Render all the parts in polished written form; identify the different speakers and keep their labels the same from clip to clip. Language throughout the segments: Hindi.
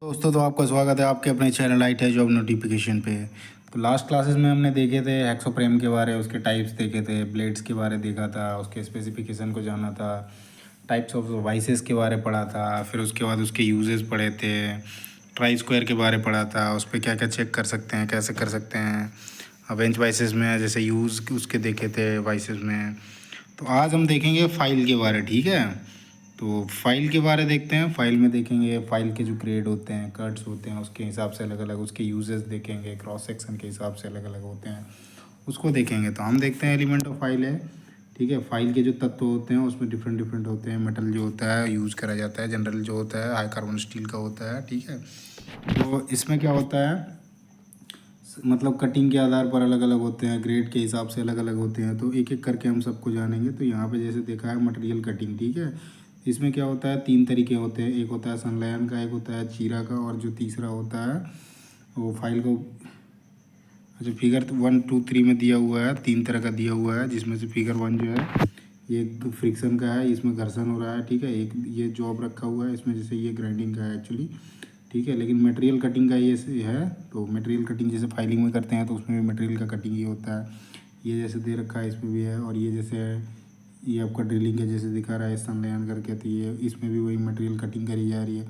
Speaker 1: दोस्तों तो आपका स्वागत है आपके अपने channel I T job notification पे। तो लास्ट क्लासेस में हमने देखे थे हेक्सोफ्रेम के बारे, उसके टाइप्स देखे थे, ब्लेड्स के बारे देखा था, उसके स्पेसिफिकेशन को जाना था, टाइप्स ऑफ वाइसेस के बारे पढ़ा था, फिर उसके बाद उसके यूजेस पढ़े थे, ट्राई स्क्वायर के बारे पढ़ा था, उस पर क्या क्या चेक कर सकते हैं, कैसे कर सकते हैं। बेंच वाइसेस में जैसे यूज़ उसके देखे थे वाइसेस में। तो आज हम देखेंगे फाइल के बारे, ठीक है। तो फाइल के बारे देखते हैं। फाइल में देखेंगे फाइल के जो ग्रेड होते हैं, कट्स होते हैं, उसके हिसाब से अलग अलग उसके यूजेस देखेंगे, क्रॉस सेक्शन के हिसाब से अलग अलग होते हैं, उसको देखेंगे। तो हम देखते हैं एलिमेंट ऑफ फाइल है, ठीक है। फाइल के जो तत्व होते हैं उसमें डिफरेंट डिफरेंट होते हैं। मेटल जो होता है यूज़ करा जाता है, जनरल जो होता है हाई कार्बन स्टील का होता है, ठीक है। तो इसमें क्या होता है, मतलब कटिंग के आधार पर अलग अलग होते हैं, ग्रेड के हिसाब से अलग अलग होते हैं। तो एक एक करके हम सबको जानेंगे। तो यहाँ पे जैसे देखा है मटेरियल कटिंग, ठीक है। इसमें क्या होता है, 3 तरीके होते हैं। एक होता है संलयन का, एक होता है चीरा का, और जो तीसरा होता है वो फाइल को, अच्छा फिगर 1 2 3 में दिया हुआ है, 3 तरह का दिया हुआ है, जिसमें से फिगर 1 जो है ये फ्रिक्शन का है, इसमें घर्षण हो रहा है, ठीक है। एक ये जॉब रखा हुआ है इसमें, जैसे ये ग्राइंडिंग का है एक्चुअली, ठीक है। लेकिन मटेरियल कटिंग का ये है। तो मटेरियल कटिंग जैसे फाइलिंग में करते हैं तो उसमें भी मटेरियल का कटिंग ही होता है। ये जैसे दे रखा है इसमें भी है, और ये जैसे ये आपका ड्रिलिंग है जैसे दिखा रहा है संलयन करके, तो ये इसमें भी वही मटेरियल कटिंग करी जा रही है।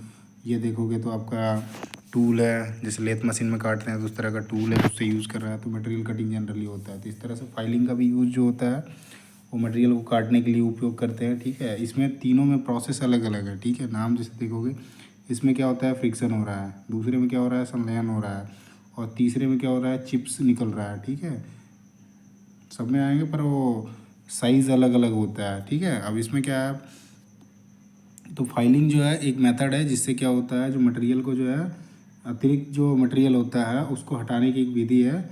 Speaker 1: ये देखोगे तो आपका टूल है, जैसे लेथ मशीन में काटते हैं तो उस तरह का टूल है, उससे यूज़ कर रहा है, तो मटेरियल कटिंग जनरली होता है। तो इस तरह से फाइलिंग का भी यूज़ जो होता है वो मटेरियल को काटने के लिए उपयोग करते हैं, ठीक है। इसमें तीनों में प्रोसेस अलग अलग है, ठीक है। नाम जैसे देखोगे इसमें क्या होता है, फ्रिक्शन हो रहा है, दूसरे में क्या हो रहा है, संलयन हो रहा है, और तीसरे में क्या हो रहा है, चिप्स निकल रहा है, ठीक है। सब में आएंगे पर वो साइज़ अलग अलग होता है, ठीक है। अब इसमें क्या है, तो फाइलिंग जो है एक मेथड है जिससे क्या होता है, जो मटेरियल को जो है अतिरिक्त जो मटेरियल होता है उसको हटाने की एक विधि है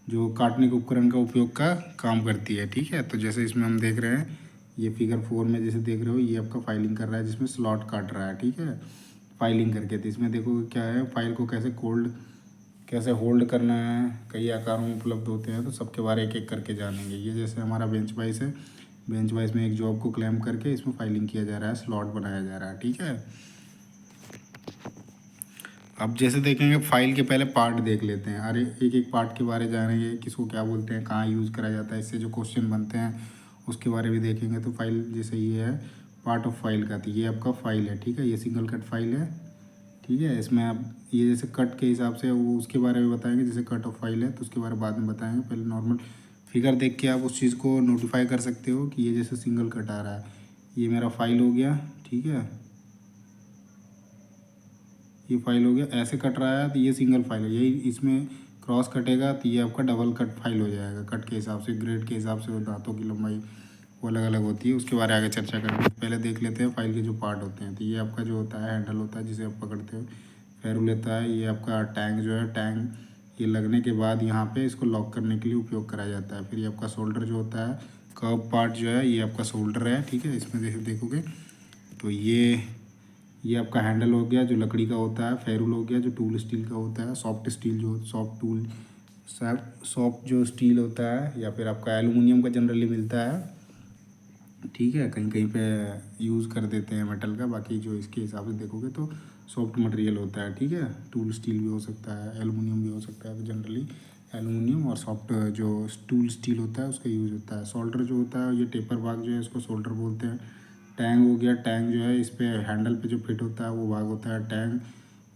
Speaker 1: जो काटने के उपकरण का उपयोग का काम करती है, ठीक है। तो जैसे इसमें हम देख रहे हैं, ये फिगर 4 में जैसे देख रहे हो, ये आपका फाइलिंग कर रहा है जिसमें स्लॉट काट रहा है, ठीक है, फाइलिंग करके। तो इसमें देखो क्या है, फाइल को कैसे होल्ड करना है, कई आकारों में उपलब्ध होते हैं, तो सबके बारे एक एक करके जानेंगे। ये जैसे हमारा बेंच वाइस है, बेंच वाइस में एक जॉब को क्लैम्प करके इसमें फाइलिंग किया जा रहा है, स्लॉट बनाया जा रहा है, ठीक है। अब जैसे देखेंगे फाइल के पहले पार्ट देख लेते हैं। अरे एक एक पार्ट के बारे जानेंगे, किसको क्या बोलते हैं, कहाँ यूज़ करा जाता है, इससे जो क्वेश्चन बनते हैं उसके बारे में देखेंगे। तो फाइल जैसे ये है पार्ट ऑफ फाइल का, तो ये आपका फाइल है, ठीक है। ये सिंगल कट फाइल है, ठीक है। इसमें आप ये जैसे कट के हिसाब से वो उसके बारे में बताएंगे, जैसे कट ऑफ फाइल है तो उसके बारे में बाद में बताएंगे। पहले नॉर्मल फिगर देख के आप उस चीज़ को नोटिफाई कर सकते हो कि ये जैसे सिंगल कट आ रहा है, ये मेरा फाइल हो गया, ठीक है। ये फाइल हो गया, ऐसे कट रहा है तो ये सिंगल फाइल है। यही इसमें क्रॉस कटेगा तो ये आपका डबल कट फाइल हो जाएगा। कट के हिसाब से, ग्रेड के हिसाब से, दांतों की लंबाई वो अलग अलग होती है, उसके बारे में आगे चर्चा करेंगे। पहले देख लेते हैं फाइल के जो पार्ट होते हैं। तो ये आपका जो होता है हैंडल होता है जिसे आप पकड़ते हो, फेरू लेता है। ये आपका टैंक जो है, टैंक ये लगने के बाद यहाँ पे इसको लॉक करने के लिए उपयोग करा जाता है। फिर ये आपका शोल्डर जो होता है, कर्व पार्ट जो है ये आपका शोल्डर है, ठीक है। इसमें देखोगे तो ये आपका हैंडल हो गया जो लकड़ी का होता है, फेरुल हो गया जो टूल स्टील का होता है, सॉफ्ट स्टील जो सॉफ्ट टूल सॉफ्ट जो स्टील होता है, या फिर आपका एलुमिनियम का जनरली मिलता है, ठीक है। कहीं कहीं पे यूज़ कर देते हैं मेटल का, बाकी जो इसके हिसाब से देखोगे तो सॉफ्ट मटेरियल होता है, ठीक है। टूल स्टील भी हो सकता है, एलुमिनियम भी हो सकता है, तो जनरली एलुमिनियम और सॉफ्ट जो टूल स्टील होता है उसका यूज़ होता है। सोल्डर जो होता है, ये टेपर भाग जो है इसको सोल्डर बोलते हैं। टैंग हो गया, टैंग जो है इस पर हैंडल पे जो फिट होता है वो भाग होता है टैंग।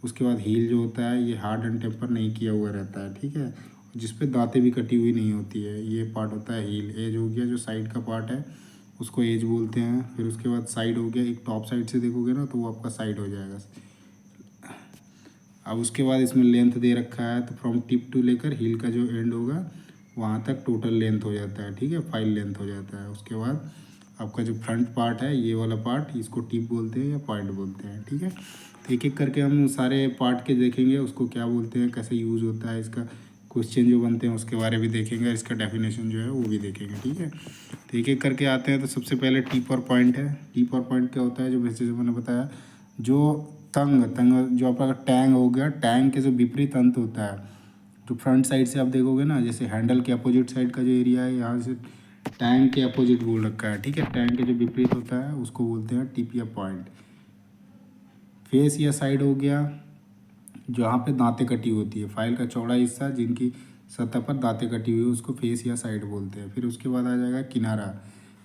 Speaker 1: उसके बाद हील जो होता है ये हार्ड एंड टेम्पर नहीं किया हुआ रहता है, ठीक है, जिस पे दांतें भी कटी हुई नहीं होती है, ये पार्ट होता है हील। एज हो गया जो साइड का पार्ट है उसको एज बोलते हैं। फिर उसके बाद साइड हो गया, एक टॉप साइड से देखोगे ना तो वो आपका साइड हो जाएगा। अब उसके बाद इसमें लेंथ दे रखा है, तो फ्रॉम टिप टू लेकर हील का जो एंड होगा वहाँ तक टोटल लेंथ हो जाता है, ठीक है, फाइल लेंथ हो जाता है। उसके बाद आपका जो फ्रंट पार्ट है ये वाला पार्ट, इसको टिप बोलते हैं या पॉइंट बोलते हैं, ठीक है। तो एक एक करके हम सारे पार्ट के देखेंगे, उसको क्या बोलते हैं, कैसे यूज़ होता है, इसका क्वेश्चन जो बनते हैं उसके बारे में देखेंगे, इसका डेफिनेशन जो है वो भी देखेंगे, ठीक है। तो एक एक करके आते हैं। तो सबसे पहले टिप और पॉइंट है। टिप और पॉइंट क्या होता है, जो जैसे मैंने बताया, जो तंग तंग जो आपका टैंग हो गया, टैंग के जो विपरीत अंत होता है, जो फ्रंट साइड से आप देखोगे ना, जैसे हैंडल के अपोजिट साइड का जो एरिया है, यहाँ से टैंग के अपोजिट बोल रखा है, ठीक है। टैंग के जो विपरीत होता है उसको बोलते हैं टिप या पॉइंट। फेस या साइड हो गया, जहाँ पे दांतें कटी होती है, फाइल का चौड़ा हिस्सा जिनकी सतह पर दांतें कटी हुई है उसको फेस या साइड बोलते हैं। फिर उसके बाद आ जाएगा किनारा।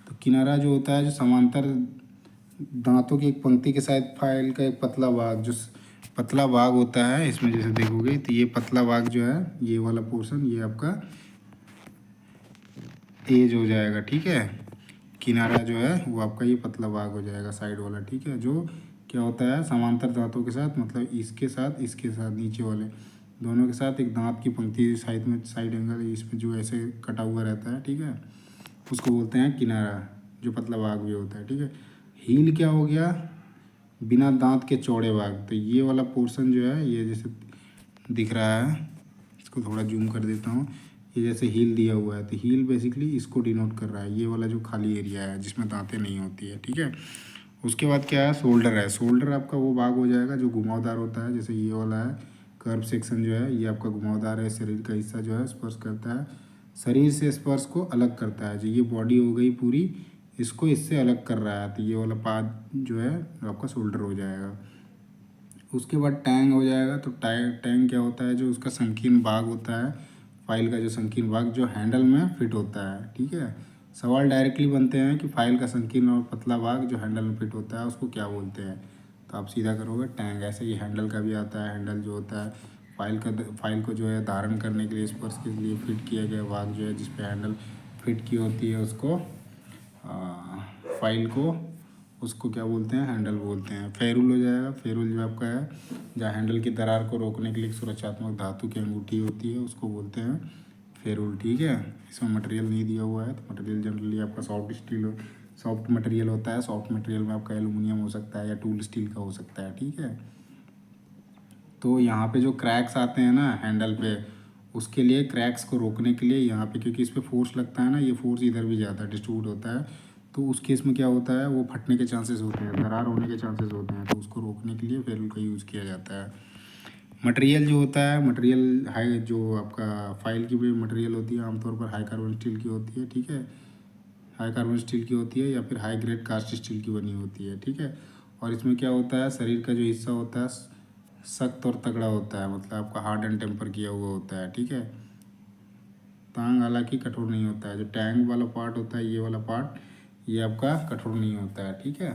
Speaker 1: तो किनारा जो होता है जो समांतर दांतों की एक पंक्ति के साथ फाइल का एक पतला भाग, जो पतला भाग होता है, इसमें जैसे देखोगे तो ये पतला भाग जो है, ये वाला पोर्शन, ये आपका एज हो जाएगा, ठीक है। किनारा जो है वो आपका ये पतला भाग हो जाएगा, साइड वाला, ठीक है। जो क्या होता है समांतर दांतों के साथ, मतलब इसके साथ नीचे वाले दोनों के साथ एक दांत की पंक्ति साइड में, साइड एंगल इसमें जो ऐसे कटा हुआ रहता है, ठीक है, उसको बोलते हैं किनारा, जो पतला भाग भी होता है, ठीक है। हील क्या हो गया, बिना दांत के चौड़े भाग। तो ये वाला पोर्शन जो है, ये जैसे दिख रहा है, इसको थोड़ा जूम कर देता हूँ, ये जैसे हील दिया हुआ है, तो हील बेसिकली इसको डिनोट कर रहा है, ये वाला जो खाली एरिया है जिसमें दांतें नहीं होती है, ठीक है। उसके बाद क्या है, शोल्डर है। शोल्डर आपका वो भाग हो जाएगा जो घुमावदार होता है, जैसे ये वाला है कर्व सेक्शन जो है, ये आपका घुमावदार है, शरीर का हिस्सा जो है स्पर्श करता है, शरीर से स्पर्श को अलग करता है। जो ये बॉडी हो गई पूरी, इसको इससे अलग कर रहा है, तो ये वाला पार्ट जो है आपका शोल्डर हो जाएगा। उसके बाद टैंग हो जाएगा। तो टैंग क्या होता है, जो उसका संकीर्ण भाग होता है, फाइल का जो संकीर्ण भाग जो हैंडल में फिट होता है, ठीक है। सवाल डायरेक्टली बनते हैं कि फाइल का संकीर्ण और पतला भाग जो हैंडल में फिट होता है उसको क्या बोलते हैं, तो आप सीधा करोगे टैंग। ऐसे ही हैंडल का भी आता है, हैंडल जो होता है फाइल को जो है धारण करने के लिए, स्पर्श के लिए फिट किया गया भाग जो है, जिस पे हैंडल फिट की होती है, उसको फाइल को, उसको क्या बोलते हैं, हैंडल बोलते हैं। फेरुल हो जाएगा। फेरुल जो आपका है, जहाँ हैंडल की दरार को रोकने के लिए एक सुरक्षात्मक धातु की अंगूठी होती है, उसको बोलते हैं फेरुल, ठीक है। इसमें मटेरियल नहीं दिया हुआ है, तो मटेरियल जनरली आपका सॉफ्ट मटेरियल होता है। सॉफ्ट मटेरियल में आपका एलुमिनियम हो सकता है या टूल स्टील का हो सकता है, ठीक है। तो यहाँ पे जो क्रैक्स आते हैं ना हैंडल पे, उसके लिए क्रैक्स को रोकने के लिए यहाँ पे, क्योंकि इस पर फोर्स लगता है ना, ये फोर्स इधर भी जाता है, डिस्ट्रीब्यूट होता है, तो उस केस में क्या होता है, वो फटने के चांसेस होते हैं, दरार होने के चांसेस होते हैं, तो उसको रोकने के लिए फेरुल का यूज़ किया जाता है। मटेरियल जो होता है, मटेरियल हाई, जो आपका फाइल की भी मटेरियल होती है आमतौर पर हाई कार्बन स्टील की होती है, ठीक है। हाई कार्बन स्टील की होती है या फिर हाई ग्रेड कास्ट स्टील की बनी होती है, ठीक है। और इसमें क्या होता है, शरीर का जो हिस्सा होता है सख्त और तगड़ा होता है, मतलब आपका हार्ड एंड टेम्पर किया हुआ होता है, ठीक है। टांग हालांकि कठोर नहीं होता है। जो टैंग वाला पार्ट होता है, ये वाला पार्ट, ये आपका कठोर नहीं होता है, ठीक है।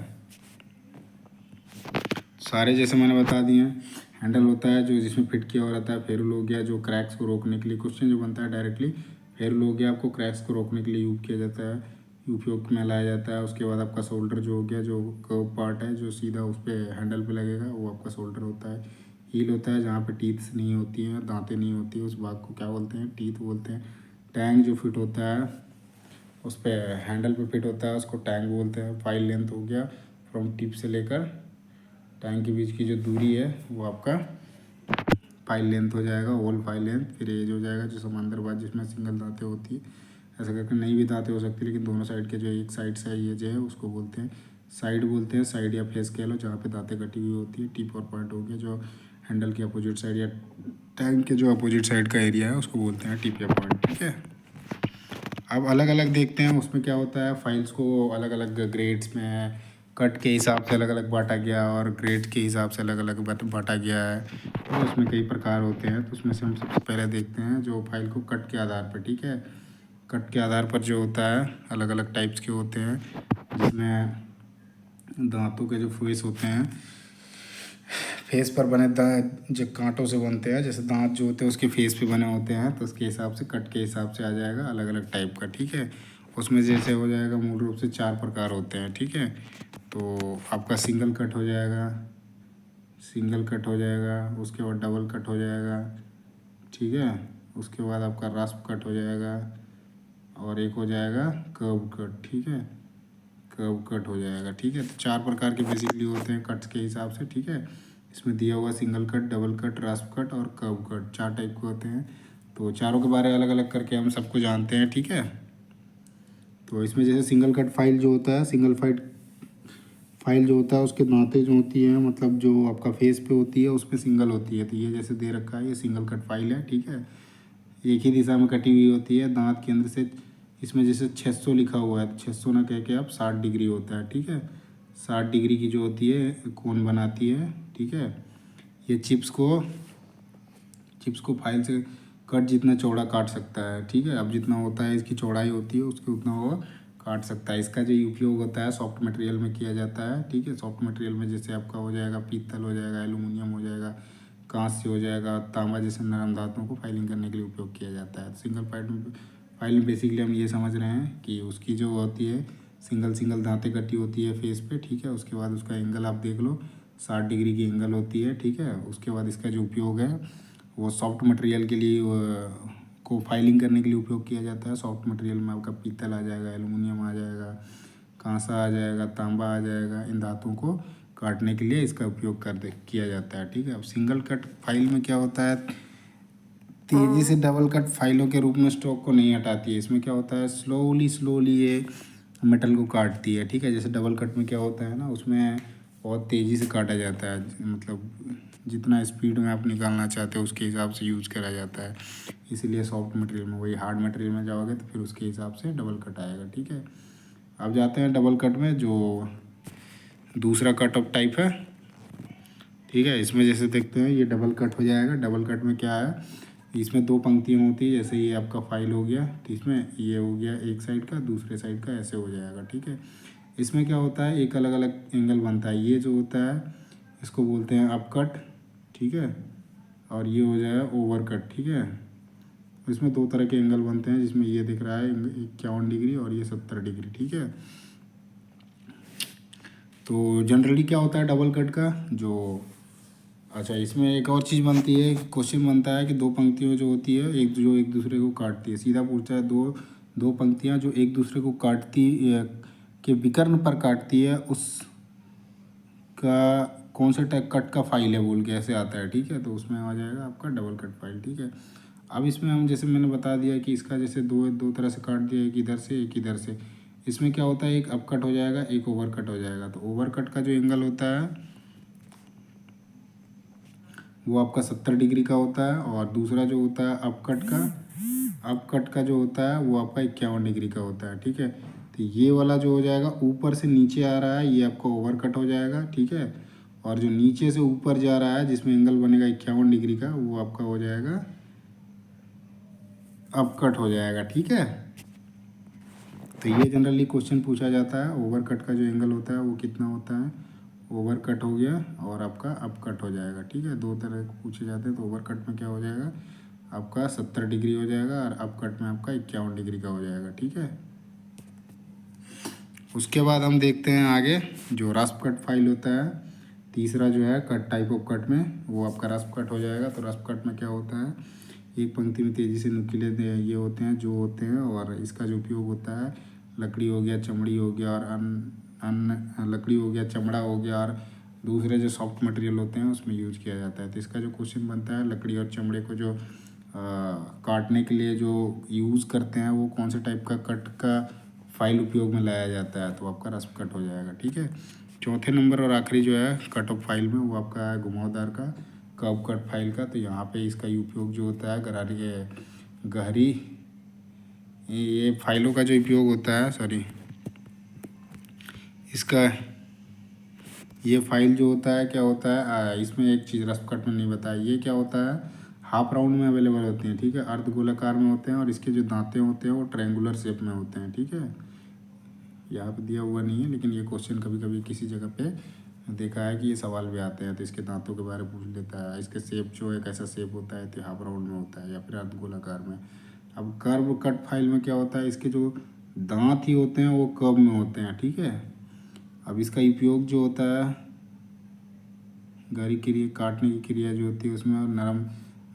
Speaker 1: सारे जैसे मैंने बता दिए हैं। हैंडल होता है जो जिसमें फिट किया हुआ रहता है। फेरुल हो गया जो क्रैक्स को रोकने के लिए, क्वेश्चन जो बनता है डायरेक्टली, फेरुल हो गया आपको क्रैक्स को रोकने के लिए यूज किया जाता है, उपयोग में लाया जाता है। उसके बाद आपका शोल्डर जो हो गया, जो कर्व पार्ट है जो सीधा उस पर हैंडल पे लगेगा, वो आपका शोल्डर होता है। हील होता है जहाँ पे टीथ नहीं होती हैं, दांतें नहीं होती है, उस भाग को क्या बोलते हैं, टीथ बोलते हैं। टैंग जो फिट होता है उस पर हैंडल पे फिट होता है, उसको टैंग बोलते हैं। फाइल लेंथ हो गया फ्रॉम टिप से लेकर टैंक के बीच की जो दूरी है वो आपका फाइल लेंथ हो जाएगा, होल फाइल लेंथ। फिर एज हो जाएगा जो समांतर भाग जिसमें सिंगल दांतें होती है, ऐसा करके नई भी दांतें हो सकती है, लेकिन दोनों साइड के जो एक साइड से ये जो है उसको बोलते हैं साइड, बोलते हैं साइड या फेस कह लो, जहाँ पे दांतें कटी हुई होती है। टिप और पॉइंट हो गया जो हैंडल के अपोजिट साइड या टैंक के जो अपोजिट साइड का एरिया है उसको बोलते हैं टिप या पॉइंट, ठीक है। अब अलग अलग देखते हैं उसमें क्या होता है। फाइल्स को अलग अलग ग्रेड्स में कट के हिसाब से अलग अलग बांटा गया और ग्रेड के हिसाब से अलग अलग बांटा गया है। तो उसमें कई प्रकार होते हैं, तो उसमें से हम सबसे पहले देखते हैं जो फाइल को कट के आधार पर, ठीक है। कट के आधार पर जो होता है अलग अलग टाइप्स के होते हैं, जिसमें दांतों के जो फेस होते हैं, फेस पर बने दांत जो कांटों से बनते हैं, जैसे दांत जो होते हैं उसके फेस पे बने होते हैं, तो उसके हिसाब से कट के हिसाब से आ जाएगा अलग अलग टाइप का, ठीक है। उसमें जैसे हो जाएगा मूल रूप से 4 प्रकार होते हैं, ठीक है। तो आपका सिंगल कट हो जाएगा, सिंगल कट हो जाएगा, उसके बाद डबल कट हो जाएगा, ठीक है। उसके बाद आपका रास्प कट हो जाएगा और एक हो जाएगा कर्व कट, ठीक है। कर्व कट हो जाएगा, ठीक है। तो 4 प्रकार के बेसिकली होते हैं कट्स के हिसाब से, ठीक है। इसमें दिया हुआ single cut, double cut, रास्प cut और कर्व कट, 4 टाइप के होते हैं। तो चारों के बारे अलग अलग करके हम सबको जानते हैं, ठीक है। तो इसमें जैसे सिंगल कट फाइल जो होता है, फाइल जो होता है उसके दांतें जो होती हैं, मतलब जो आपका फेस पे होती है उसमें सिंगल होती है। तो ये जैसे दे रखा है, ये सिंगल कट फाइल है, ठीक है। एक ही दिशा में कटी हुई होती है, दांत केंद्र से। इसमें जैसे 600 लिखा हुआ है, 600 ना कह के आप 60 डिग्री होता है, ठीक है। 60 डिग्री की जो होती है कोण बनाती है, ठीक है। ये चिप्स को चिप्स को फाइल से कट जितना चौड़ा काट सकता है, ठीक है। अब जितना होता है इसकी चौड़ाई होती है उसके उतना वो काट सकता है। इसका जो उपयोग होता है सॉफ्ट मटेरियल में किया जाता है, ठीक है। सॉफ्ट मटेरियल में जैसे आपका हो जाएगा पीतल हो जाएगा, एल्यूमिनियम हो जाएगा, कांस्य हो जाएगा, तांबा जैसे नरम धातुओं को फाइलिंग करने के लिए उपयोग किया जाता है। सिंगल फाइल में बेसिकली हम ये समझ रहे हैं कि उसकी जो होती है सिंगल सिंगल दांतें कटी होती है फेस पे, ठीक है। उसके बाद उसका एंगल आप देख लो 60 डिग्री की एंगल होती है, ठीक है। उसके बाद इसका जो उपयोग है वो सॉफ्ट मटेरियल के लिए को फाइलिंग करने के लिए उपयोग किया जाता है। सॉफ्ट मटेरियल में आपका पीतल आ जाएगा, एल्युमिनियम आ जाएगा, कांसा आ जाएगा, तांबा आ जाएगा। इन धातुओं को काटने के लिए इसका उपयोग किया जाता है, ठीक है। अब सिंगल कट फाइल में क्या होता है, तेज़ी से डबल कट फाइलों के रूप में स्टॉक को नहीं हटाती है। इसमें क्या होता है स्लोली ये मेटल को काटती है, ठीक है। जैसे डबल कट में क्या होता है ना, उसमें बहुत तेज़ी से काटा जाता है, मतलब जितना स्पीड में आप निकालना चाहते हो उसके हिसाब से यूज़ करा जाता है। इसीलिए सॉफ्ट मटेरियल में, वही हार्ड मटेरियल में जाओगे तो फिर उसके हिसाब से डबल कट आएगा, ठीक है। अब जाते हैं डबल कट में, जो दूसरा कट ऑफ टाइप है, ठीक है। इसमें जैसे देखते हैं ये डबल कट हो जाएगा। डबल कट में क्या है, इसमें दो पंक्तियाँ होती है। जैसे ये आपका फाइल हो गया, तो इसमें ये हो गया एक साइड का, दूसरे साइड का ऐसे हो जाएगा, ठीक है। इसमें क्या होता है एक अलग अलग एंगल बनता है। ये जो होता है इसको बोलते हैं अप कट, ठीक है। और ये हो जाएगा ओवर कट, ठीक है। इसमें दो तरह के एंगल बनते हैं, जिसमें ये दिख रहा है 51 डिग्री और ये 70 डिग्री, ठीक है। तो जनरली क्या होता है डबल कट का जो, अच्छा इसमें एक और चीज़ बनती है, क्वेश्चन बनता है कि दो पंक्तियाँ जो होती है एक दूसरे को काटती है। सीधा पूछता है दो पंक्तियाँ जो एक दूसरे को काटती के विकर्ण पर काटती है, उस का कौन से टाइप कट का फाइल है बोल के ऐसे आता है, ठीक है। तो उसमें आ जाएगा आपका डबल कट फाइल, ठीक है। अब इसमें हम जैसे मैंने बता दिया कि इसका जैसे दो तरह से काट दिया, एक इधर से एक इधर से। इसमें क्या होता है एक अप कट हो जाएगा, एक ओवर कट हो जाएगा। तो ओवर कट का जो एंगल होता है वो आपका 70 डिग्री का होता है, और दूसरा जो होता है अप कट का जो होता है वो आपका 51 डिग्री का होता है, ठीक है। तो ये वाला जो हो जाएगा ऊपर से नीचे आ रहा है, ये आपका ओवर कट हो जाएगा, ठीक है। और जो नीचे से ऊपर जा रहा है जिसमें एंगल बनेगा 51 डिग्री का, वो आपका हो जाएगा अप कट हो जाएगा, ठीक है। तो ये जनरली क्वेश्चन पूछा जाता है, ओवर कट का जो एंगल होता है वो कितना होता है। ओवर कट हो गया और आपका अप कट हो जाएगा, ठीक है। दो तरह के पूछे जाते हैं। तो ओवर कट में क्या हो जाएगा आपका 70 डिग्री हो जाएगा, और अप कट में आपका 51 डिग्री का हो जाएगा, ठीक है। उसके बाद हम देखते हैं आगे जो रस्प कट फाइल होता है। तीसरा जो है कट टाइप ऑफ कट में वो आपका रस्प कट हो जाएगा। तो रस्प कट में क्या होता है, एक पंक्ति में तेज़ी से नुकीले ये होते हैं जो होते हैं, और इसका जो उपयोग होता है लकड़ी हो गया, चमड़ी हो गया, और अन्य लकड़ी हो गया, चमड़ा हो गया, और दूसरे जो सॉफ्ट मटेरियल होते हैं उसमें यूज़ किया जाता है। तो इसका जो क्वेश्चन बनता है लकड़ी और चमड़े को जो काटने के लिए जो यूज़ करते हैं वो कौन से टाइप का कट का फाइल उपयोग में लाया जाता है, तो आपका रस्प कट हो जाएगा, ठीक है। चौथे नंबर और आखिरी जो है कट ऑफ फाइल में वो आपका है घुमावदार का कर्व कट फाइल का। तो यहाँ पे इसका उपयोग जो होता है गहरी ये फाइलों का जो उपयोग होता है, सॉरी इसका ये फाइल जो होता है क्या होता है, इसमें एक चीज़ रस्प कट में नहीं बताया, ये क्या होता है हाफ राउंड में अवेलेबल होते हैं, ठीक है। अर्ध गोलाकार में होते हैं, और इसके जो दांते होते हैं वो ट्रायंगुलर शेप में होते हैं, ठीक है। यहाँ पे दिया हुआ नहीं है, लेकिन ये क्वेश्चन कभी कभी किसी जगह पे देखा है कि ये सवाल भी आते हैं, तो इसके दांतों के बारे में पूछ लेता है। इसके शेप जो है कैसा शेप होता है, तो हाफ राउंड में होता है या फिर अर्ध गोलाकार में। अब कर्व कट फाइल में क्या होता है, इसके जो दांत ही होते हैं वो कर्व में होते हैं, ठीक है। अब इसका उपयोग जो होता है गहरी क्रिया काटने की क्रिया जो होती है उसमें,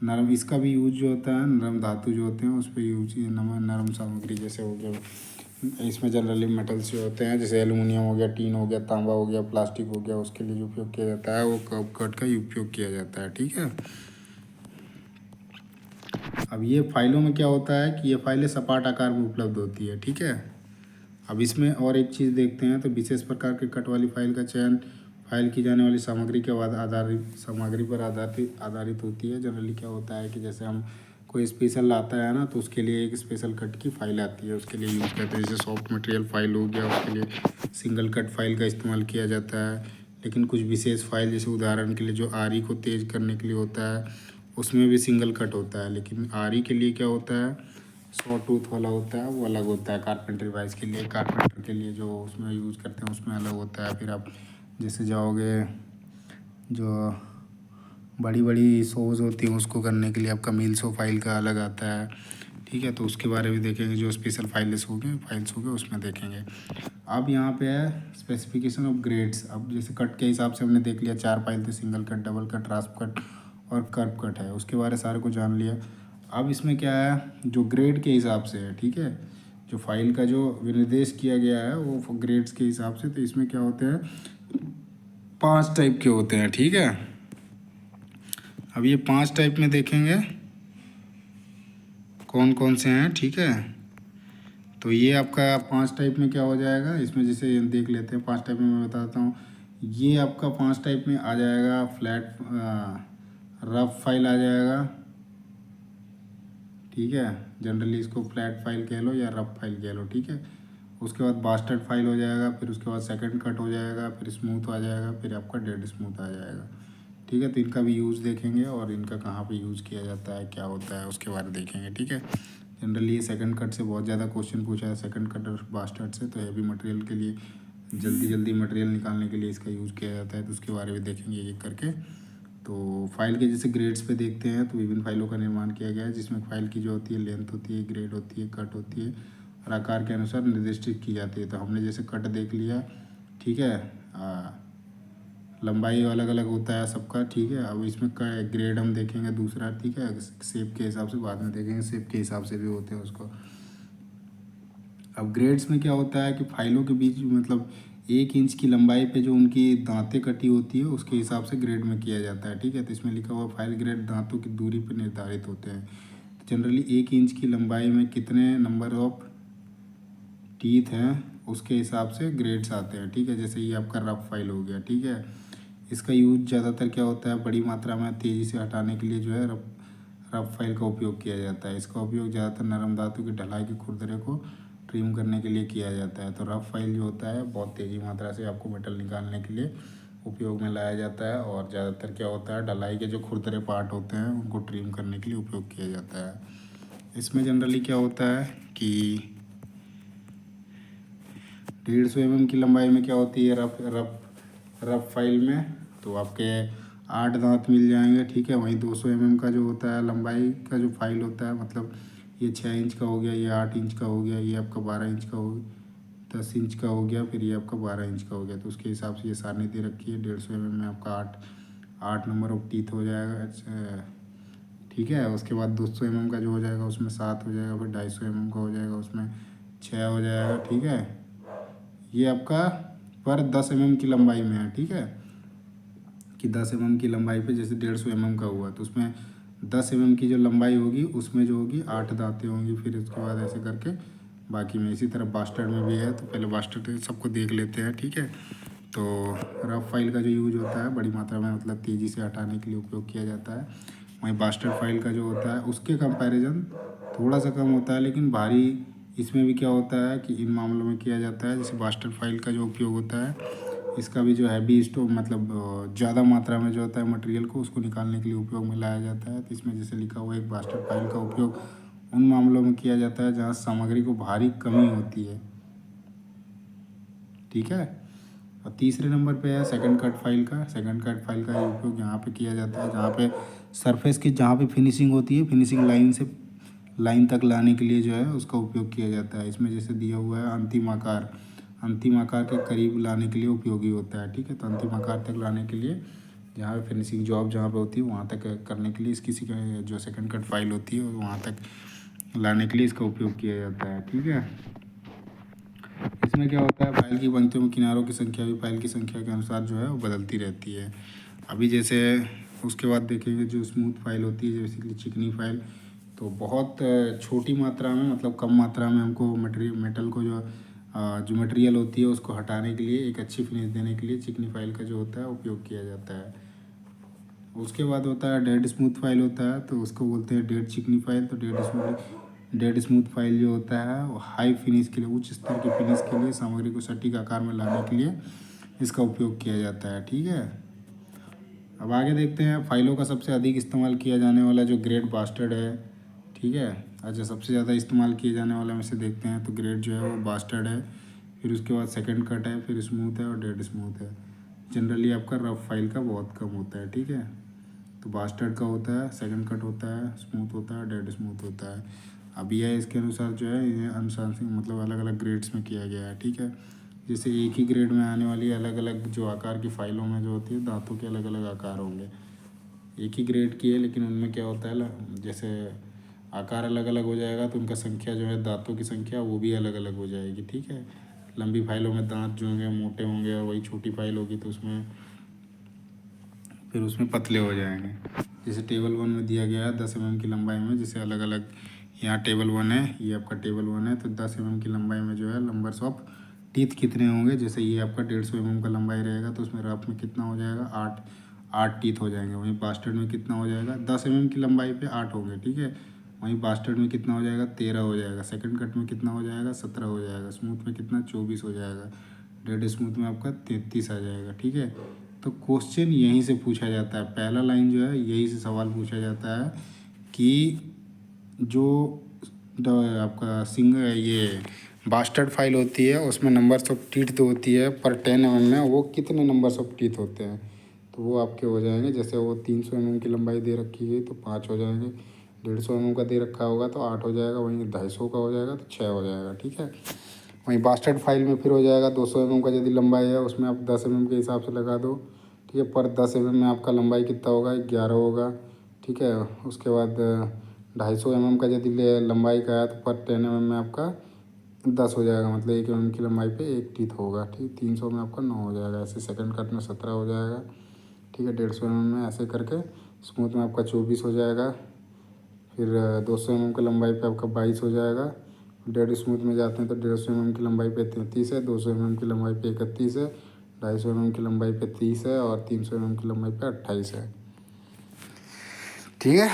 Speaker 1: नरम इसका भी यूज जो होता है नरम धातु जो होते हैं उस पर यूज, नरम सामग्री जैसे हो गया, इसमें जनरली मेटल्स जो होते हैं जैसे एल्युमिनियम हो गया, टीन हो गया, तांबा हो गया, प्लास्टिक हो गया, उसके लिए जो उपयोग किया जाता है वो कर्व कट का उपयोग किया जाता है, ठीक है। अब ये फाइलों में क्या होता है कि ये फाइलें सपाट आकार में उपलब्ध होती है, ठीक है। अब इसमें और एक चीज़ देखते हैं, तो विशेष प्रकार के कट वाली फाइल का चयन फाइल की जाने वाली सामग्री के सामग्री पर आधारित होती है। जनरली क्या होता है कि जैसे हम कोई स्पेशल लाता है ना, तो उसके लिए एक स्पेशल कट की फाइल आती है, उसके लिए यूज़ करते हैं। जैसे सॉफ्ट मटेरियल फाइल हो गया, उसके लिए सिंगल कट फाइल का इस्तेमाल किया जाता है। लेकिन कुछ विशेष फाइल जैसे उदाहरण के लिए जो आरी को तेज़ करने के लिए होता है, उसमें भी सिंगल कट होता है, लेकिन आरी के लिए क्या होता है, सॉ टूथ वाला होता है, वो अलग होता है। कारपेंटर वाइज के लिए, कारपेंटर के लिए जो उसमें यूज़ करते हैं उसमें अलग होता है। फिर आप जैसे जाओगे जो बड़ी बड़ी शोज़ होती हैं उसको करने के लिए आपका मील शो फाइल का अलग आता है, ठीक है। तो उसके बारे में देखेंगे, जो स्पेशल फाइल्स होंगे उसमें देखेंगे। अब यहाँ पे है स्पेसिफिकेशन ऑफ ग्रेड्स। अब जैसे कट के हिसाब से हमने देख लिया, 4 फाइल थे, single cut, double cut, रास्प cut और कर्व कट है, उसके बारे सारे को जान लिया। अब इसमें क्या है, जो ग्रेड के हिसाब से है, ठीक है, जो फाइल का जो विनिर्देश किया गया है वो ग्रेड्स के हिसाब से। तो इसमें क्या होते हैं, 5 टाइप के होते हैं, ठीक है। अब ये 5 टाइप में देखेंगे कौन कौन से हैं, ठीक है। तो ये आपका 5 टाइप में क्या हो जाएगा, इसमें जैसे देख लेते हैं 5 टाइप में, मैं बताता हूँ। ये आपका 5 टाइप में आ जाएगा, फ्लैट रफ फाइल आ जाएगा, ठीक है। जनरली इसको फ्लैट फाइल कह लो या रफ फाइल कह लो, ठीक है। उसके बाद बास्टर्ड फाइल हो जाएगा, फिर उसके बाद सेकंड कट हो जाएगा, फिर स्मूथ आ जाएगा, फिर आपका डेड स्मूथ आ जाएगा, ठीक है। तो इनका भी यूज़ देखेंगे और इनका कहाँ पे यूज़ किया जाता है, क्या होता है, उसके बारे में देखेंगे, ठीक है। जनरली ये सेकंड कट से बहुत ज़्यादा क्वेश्चन पूछा है, सेकंड कट और बास्टर्ड से। तो हैवी मटेरियल के लिए, जल्दी जल्दी मटेरियल निकालने के लिए इसका यूज़ किया जाता है, तो उसके बारे में देखेंगे एक करके। तो फाइल के जैसे ग्रेड्स पे देखते हैं, तो विभिन्न फाइलों का निर्माण किया गया है, जिसमें फाइल की जो होती है लेंथ होती है, ग्रेड होती है, कट होती है और आकार के अनुसार निर्दिष्ट की जाती है। तो हमने जैसे कट देख लिया, ठीक है, लंबाई अलग अलग होता है सबका, ठीक है। अब इसमें का ग्रेड हम देखेंगे दूसरा, ठीक है, शेप के हिसाब से बाद में देखेंगे, शेप के हिसाब से भी होते हैं उसको। अब ग्रेड्स में क्या होता है कि फाइलों के बीच मतलब 1 इंच की लंबाई पे जो उनकी दांतें कटी होती है उसके हिसाब से ग्रेड में किया जाता है, ठीक है। तो इसमें लिखा हुआ फाइल ग्रेड दांतों की दूरी पर निर्धारित होते हैं। तो जनरली 1 इंच की लंबाई में कितने नंबर ऑफ टीथ हैं उसके हिसाब से ग्रेड्स आते हैं, ठीक है। जैसे ये आपका रफ फाइल हो गया, ठीक है। इसका यूज ज़्यादातर क्या होता है, बड़ी मात्रा में तेज़ी से हटाने के लिए जो है रफ फाइल का उपयोग किया जाता है। इसका उपयोग ज़्यादातर नरम धातु की ढलाई के खुरदरे को ट्रिम करने के लिए किया जाता है। तो रफ फाइल जो होता है बहुत तेज़ी मात्रा से आपको मेटल निकालने के लिए उपयोग में लाया जाता है, और ज़्यादातर क्या होता है, ढलाई के जो खुरदरे पार्ट होते हैं उनको ट्रिम करने के लिए उपयोग किया जाता है। इसमें जनरली क्या होता है कि 150 mm की लंबाई में क्या होती है रफ रफ रफ फाइल में, तो आपके 8 दांत मिल जाएंगे, ठीक है। वहीं 200 mm का जो होता है लंबाई का जो फाइल होता है, मतलब ये 6 इंच का हो गया, ये 8 इंच का हो गया, ये आपका 12 इंच का हो, 10 इंच का हो गया, फिर ये आपका 12 इंच का हो गया। तो उसके हिसाब से ये सारणी दे रखी है। 150 mm में आपका 8 नंबर ऑफ टीथ हो जाएगा, अच्छा, ठीक है। उसके बाद 200 mm का जो हो जाएगा उसमें 7 हो जाएगा, फिर 250 mm का हो जाएगा उसमें 6 हो जाएगा, ठीक है। ये आपका पर 10 mm की लंबाई में है, ठीक है, कि 10 mm की लंबाई पे जैसे 150 mm का हुआ तो उसमें 10 mm की जो लंबाई होगी उसमें जो होगी 8 दांतें होंगी। फिर उसके बाद ऐसे करके बाकी में, इसी तरह बास्टर्ड में भी है। तो पहले बास्टर्ड सबको देख लेते हैं, ठीक है। तो रफ फाइल का जो यूज होता है बड़ी मात्रा में मतलब तेज़ी से हटाने के लिए उपयोग किया जाता है। वहीं बास्टर्ड फाइल का जो होता है उसके कंपैरिजन थोड़ा सा कम होता है, लेकिन भारी इसमें भी क्या होता है कि इन मामलों में किया जाता है। जैसे बास्टर्ड फाइल का जो उपयोग होता है, इसका भी जो हैवी स्टोव मतलब ज़्यादा मात्रा में जो होता है मटेरियल को उसको निकालने के लिए उपयोग में लाया जाता है। तो इसमें जैसे लिखा हुआ है, एक बास्टर्ड फाइल का उपयोग उन मामलों में किया जाता है जहाँ सामग्री को भारी कमी होती है, ठीक है। और तीसरे नंबर पे है सेकंड कट फाइल का। सेकंड कट फाइल का उपयोग यहाँ पे किया जाता है जहाँ पे सरफेस की जहाँ पे फिनिशिंग होती है, फिनिशिंग लाइन से लाइन तक लाने के लिए जो है उसका उपयोग किया जाता है। इसमें जैसे दिया हुआ है अंतिम आकार के करीब लाने के लिए उपयोगी होता है, ठीक है। तो अंतिम आकार तक लाने के लिए जहाँ पे फिनिशिंग जॉब जहाँ पे होती है वहाँ तक करने के लिए इसकी जो सेकंड कट फाइल होती है वहाँ तक लाने के लिए इसका उपयोग किया जाता है, ठीक है। इसमें क्या होता है, फाइल की पंक्तियों में किनारों की संख्या भी फाइल की संख्या के अनुसार जो है वो बदलती रहती है। अभी जैसे उसके बाद देखेंगे जो स्मूथ फाइल होती है, बेसिकली चिकनी फाइल, तो बहुत छोटी मात्रा में मतलब कम मात्रा में हमको मेटल को जो मटेरियल होती है उसको हटाने के लिए, एक अच्छी फिनिश देने के लिए चिकनी फाइल का जो होता है उपयोग किया जाता है। उसके बाद होता है डेड स्मूथ फाइल होता है, तो उसको बोलते हैं डेड चिकनी फाइल। तो डेड स्मूथ फाइल जो होता है वो हाई फिनिश के लिए, उच्च स्तर की फिनिश के लिए, सामग्री को सटीक आकार में लाने के लिए इसका उपयोग किया जाता है, ठीक है। अब आगे देखते हैं फाइलों का सबसे अधिक इस्तेमाल किया जाने वाला जो ग्रेड बास्टर्ड है, ठीक है। अच्छा, सबसे ज़्यादा इस्तेमाल किए जाने वाला में से देखते हैं तो ग्रेड जो है वो बास्टर्ड है, फिर उसके बाद सेकंड कट है, फिर स्मूथ है और डेड स्मूथ है। जनरली आपका रफ फाइल का बहुत कम होता है, ठीक है। तो बास्टर्ड का होता है, सेकंड कट होता है, स्मूथ होता है, डेड स्मूथ होता है। अब यह इसके अनुसार जो है ये अनुशासन मतलब अलग अलग ग्रेड्स में किया गया है, ठीक है। जैसे एक ही ग्रेड में आने वाली अलग अलग जो आकार की फाइलों में जो होती है दांतों के अलग अलग आकार होंगे। एक ही ग्रेड की है लेकिन उनमें क्या होता है जैसे आकार अलग अलग हो जाएगा तो उनका संख्या जो है दांतों की संख्या वो भी अलग अलग हो जाएगी, ठीक है। लंबी फाइलों में दांत जो होंगे मोटे होंगे और वही छोटी फाइल होगी तो उसमें फिर उसमें पतले हो जाएंगे। जैसे टेबल 1 में दिया गया है 10 mm की लंबाई में, जैसे अलग अलग यहाँ टेबल 1 है, ये आपका टेबल 1 है, तो 10 mm की लंबाई में जो है नंबर्स ऑफ टीथ कितने होंगे। जैसे ये आपका 150 mm का लंबाई रहेगा तो उसमें रफ में कितना हो जाएगा, 8 टीथ हो जाएंगे। वहीं बास्टर्ड में कितना हो जाएगा, 10 mm की लंबाई पे 8 होंगे, ठीक है। वहीं बास्टर्ड में कितना हो जाएगा, 13 हो जाएगा। सेकंड कट में कितना हो जाएगा, 17 हो जाएगा। स्मूथ में कितना, 24 हो जाएगा। डेड स्मूथ में आपका 33 आ जाएगा, ठीक है। तो क्वेश्चन यहीं से पूछा जाता है, पहला लाइन जो है यही से सवाल पूछा जाता है कि जो आपका ये बास्टर्ड फाइल होती है उसमें नंबर्स ऑफ टीथ जो होती है पर 10 mm में वो कितने नंबर्स ऑफ टीथ होते हैं, तो वो आपके हो जाएंगे। जैसे वो 300 mm की लंबाई दे रखी है तो 5 हो जाएंगे। 150 mm का दे रखा होगा तो 8 हो जाएगा। वहीं 250 का हो जाएगा तो 6 हो जाएगा, ठीक है। वहीं बास्टर्ड फाइल में फिर हो जाएगा 200 mm का यदि लंबाई है उसमें आप 10 mm के हिसाब से लगा दो, ठीक है। पर 10 mm में आपका लंबाई कितना होगा, 11 होगा, ठीक है। उसके बाद 250 mm का यदि लंबाई का है तो पर 10 mm में आपका 10 हो जाएगा, मतलब 1 mm की लंबाई पे एक टीथ होगा, ठीक। 300 में आपका 9 हो जाएगा। ऐसे सेकंड कट में 17 हो जाएगा, ठीक है। 150 mm में ऐसे करके स्मूथ में आपका 24 हो जाएगा। फिर 200 mm की लंबाई पे आपका 22 हो जाएगा। डेड स्मूथ में जाते हैं तो 150 mm की लंबाई पे 33 है, 200 mm की लंबाई पे 31 है, 250 mm की लंबाई पे 30 है और 300 mm की लंबाई पे 28 है, ठीक है।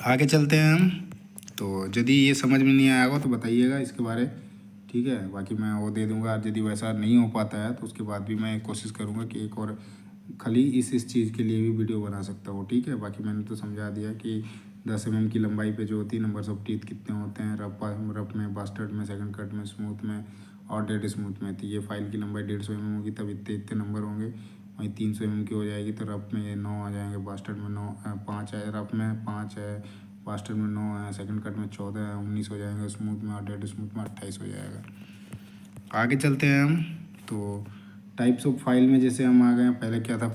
Speaker 1: आगे चलते हैं हम। तो यदि ये समझ में नहीं आया होगा तो बताइएगा इसके बारे, ठीक है। बाकी मैं वो दे दूंगा, यदि वैसा नहीं हो पाता है तो उसके बाद भी मैं कोशिश करूँगा कि एक और खाली इस चीज़ के लिए भी वीडियो बना सकता हूँ, ठीक है। बाकी मैंने तो समझा दिया कि 10 mm की लंबाई पे जो होती है नंबर्स ऑफ टीथ कितने होते हैं रफ में, बास्टर्ड में, सेकंड कट में, स्मूथ में और डेड स्मूथ में। तो ये फाइल की लंबाई 150 mm होगी तब इतने इतने नंबर होंगे। वहीं 300 mm की हो जाएगी तो रफ में 9 आ जाएंगे, बास्टर्ड में 9 5 है, रफ में 5 है, बास्टर्ड में 9 है, सेकंड कट में 14 है, 19 हो जाएंगे, स्मूथ में और डेड स्मूथ में 28 हो जाएगा। आगे चलते हैं हम। तो टाइप्स ऑफ फाइल में जैसे हम आ गए, पहले क्या था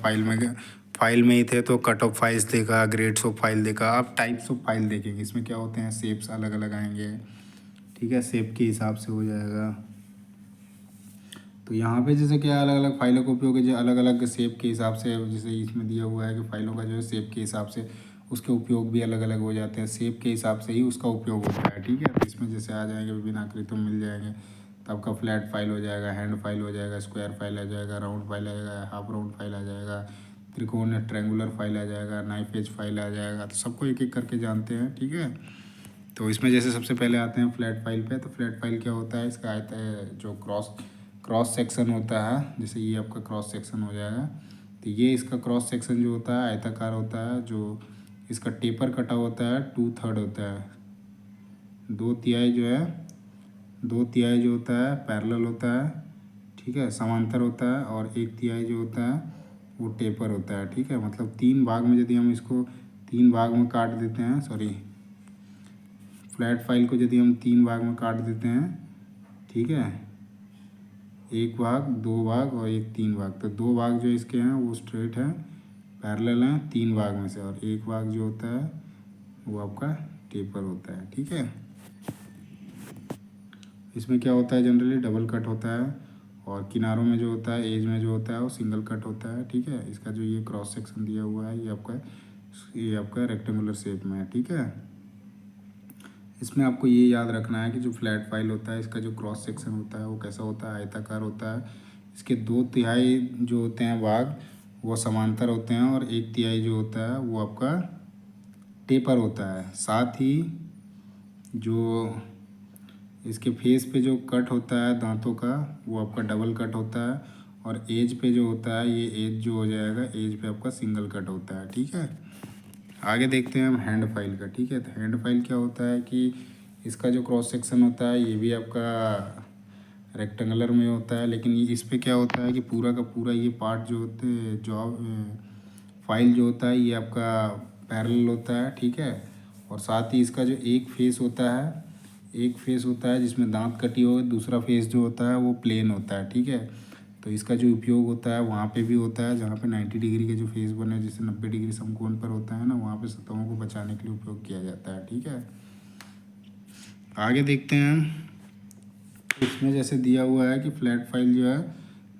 Speaker 1: फाइल में ही थे तो कट ऑफ फाइल्स देखा, ग्रेड्स ऑफ फाइल देखा। अब टाइप्स ऑफ फाइल देखेंगे। इसमें क्या होते हैं, शेप्स अलग अलग आएंगे, ठीक है। शेप के हिसाब से हो जाएगा। तो यहाँ पे जैसे क्या अलग अलग फाइलों का उपयोग है जो अलग अलग शेप के हिसाब से, जैसे इसमें दिया हुआ है कि फाइलों का जो है शेप के हिसाब से उसके उपयोग भी अलग अलग हो जाते हैं। शेप के हिसाब से ही उसका उपयोग होता है, ठीक है। तो इसमें जैसे आ जाएंगे विभिन्न आकृतियों में मिल जाएंगे। तो आपका फ्लैट फाइल हो जाएगा, हैंड फाइल हो जाएगा, स्क्वायर फाइल आ जाएगा, राउंड फाइल आ जाएगा, हाफ राउंड फाइल आ जाएगा, त्रिकोण या ट्रैंगुलर फाइल आ जाएगा, नाइफ एज फाइल आ जाएगा। तो सबको एक एक करके जानते हैं, ठीक है। तो इसमें जैसे सबसे पहले आते हैं फ्लैट फाइल पे। तो फ्लैट फाइल क्या होता है, इसका आता है जो क्रॉस सेक्शन होता है। जैसे ये आपका क्रॉस सेक्शन हो जाएगा तो ये इसका क्रॉस सेक्शन जो होता है आयताकार होता है। जो इसका टेपर कटा होता है 2/3 होता है। 2/3 जो है 2/3 जो होता है पैरेलल होता है, ठीक है, समांतर होता है। और 1/3 जो होता है वो टेपर होता है, ठीक है। मतलब 3 भाग में यदि हम इसको 3 भाग में काट देते हैं, सॉरी, फ्लैट फाइल को यदि हम 3 भाग में काट देते हैं, ठीक है, 1 भाग, 2 भाग और 3 भाग। तो 2 भाग जो इसके हैं वो स्ट्रेट हैं, पैरेलल हैं 3 भाग में से, और 1 भाग जो होता है वो आपका टेपर होता है, ठीक है। इसमें क्या होता है, जनरली डबल कट होता है और किनारों में जो होता है, एज में जो होता है वो सिंगल कट होता है, ठीक है। इसका जो ये क्रॉस सेक्शन दिया हुआ है ये आपका रेक्टेंगुलर शेप में है, ठीक है। इसमें आपको ये याद रखना है कि जो फ्लैट फाइल होता है इसका जो क्रॉस सेक्शन होता है वो कैसा होता है, आयताकार होता है। इसके 2/3 जो होते हैं भाग वो समांतर होते हैं और 1/3 जो होता है वो आपका टेपर होता है। साथ ही जो इसके फेस पे जो कट होता है दांतों का वो आपका डबल कट होता है। और एज पे जो होता है ये एज जो हो जाएगा, एज पे आपका सिंगल कट होता है। ठीक है, आगे देखते हैं हम हैंड फाइल का। ठीक है, तो हैंड फाइल क्या होता है कि इसका जो क्रॉस सेक्शन होता है ये भी आपका रेक्टेंगुलर में होता है, लेकिन ये इस पे क्या होता है कि पूरा का पूरा ये पार्ट जो होते हैं जॉब फाइल जो होता है ये आपका पैरेलल होता है। ठीक है, और साथ ही इसका जो एक फेस होता है, एक फेस होता है जिसमें दांत कटी हो, दूसरा फेस जो होता है वो प्लेन होता है। ठीक है, तो इसका जो उपयोग होता है वहाँ पे भी होता है जहाँ पे 90 डिग्री के जो फेस बने जैसे 90 डिग्री समकोण पर होता है ना, वहाँ पे सतहों को बचाने के लिए उपयोग किया जाता है। ठीक है, आगे देखते हैं हम। इसमें जैसे दिया हुआ है कि फ्लैट फाइल जो है,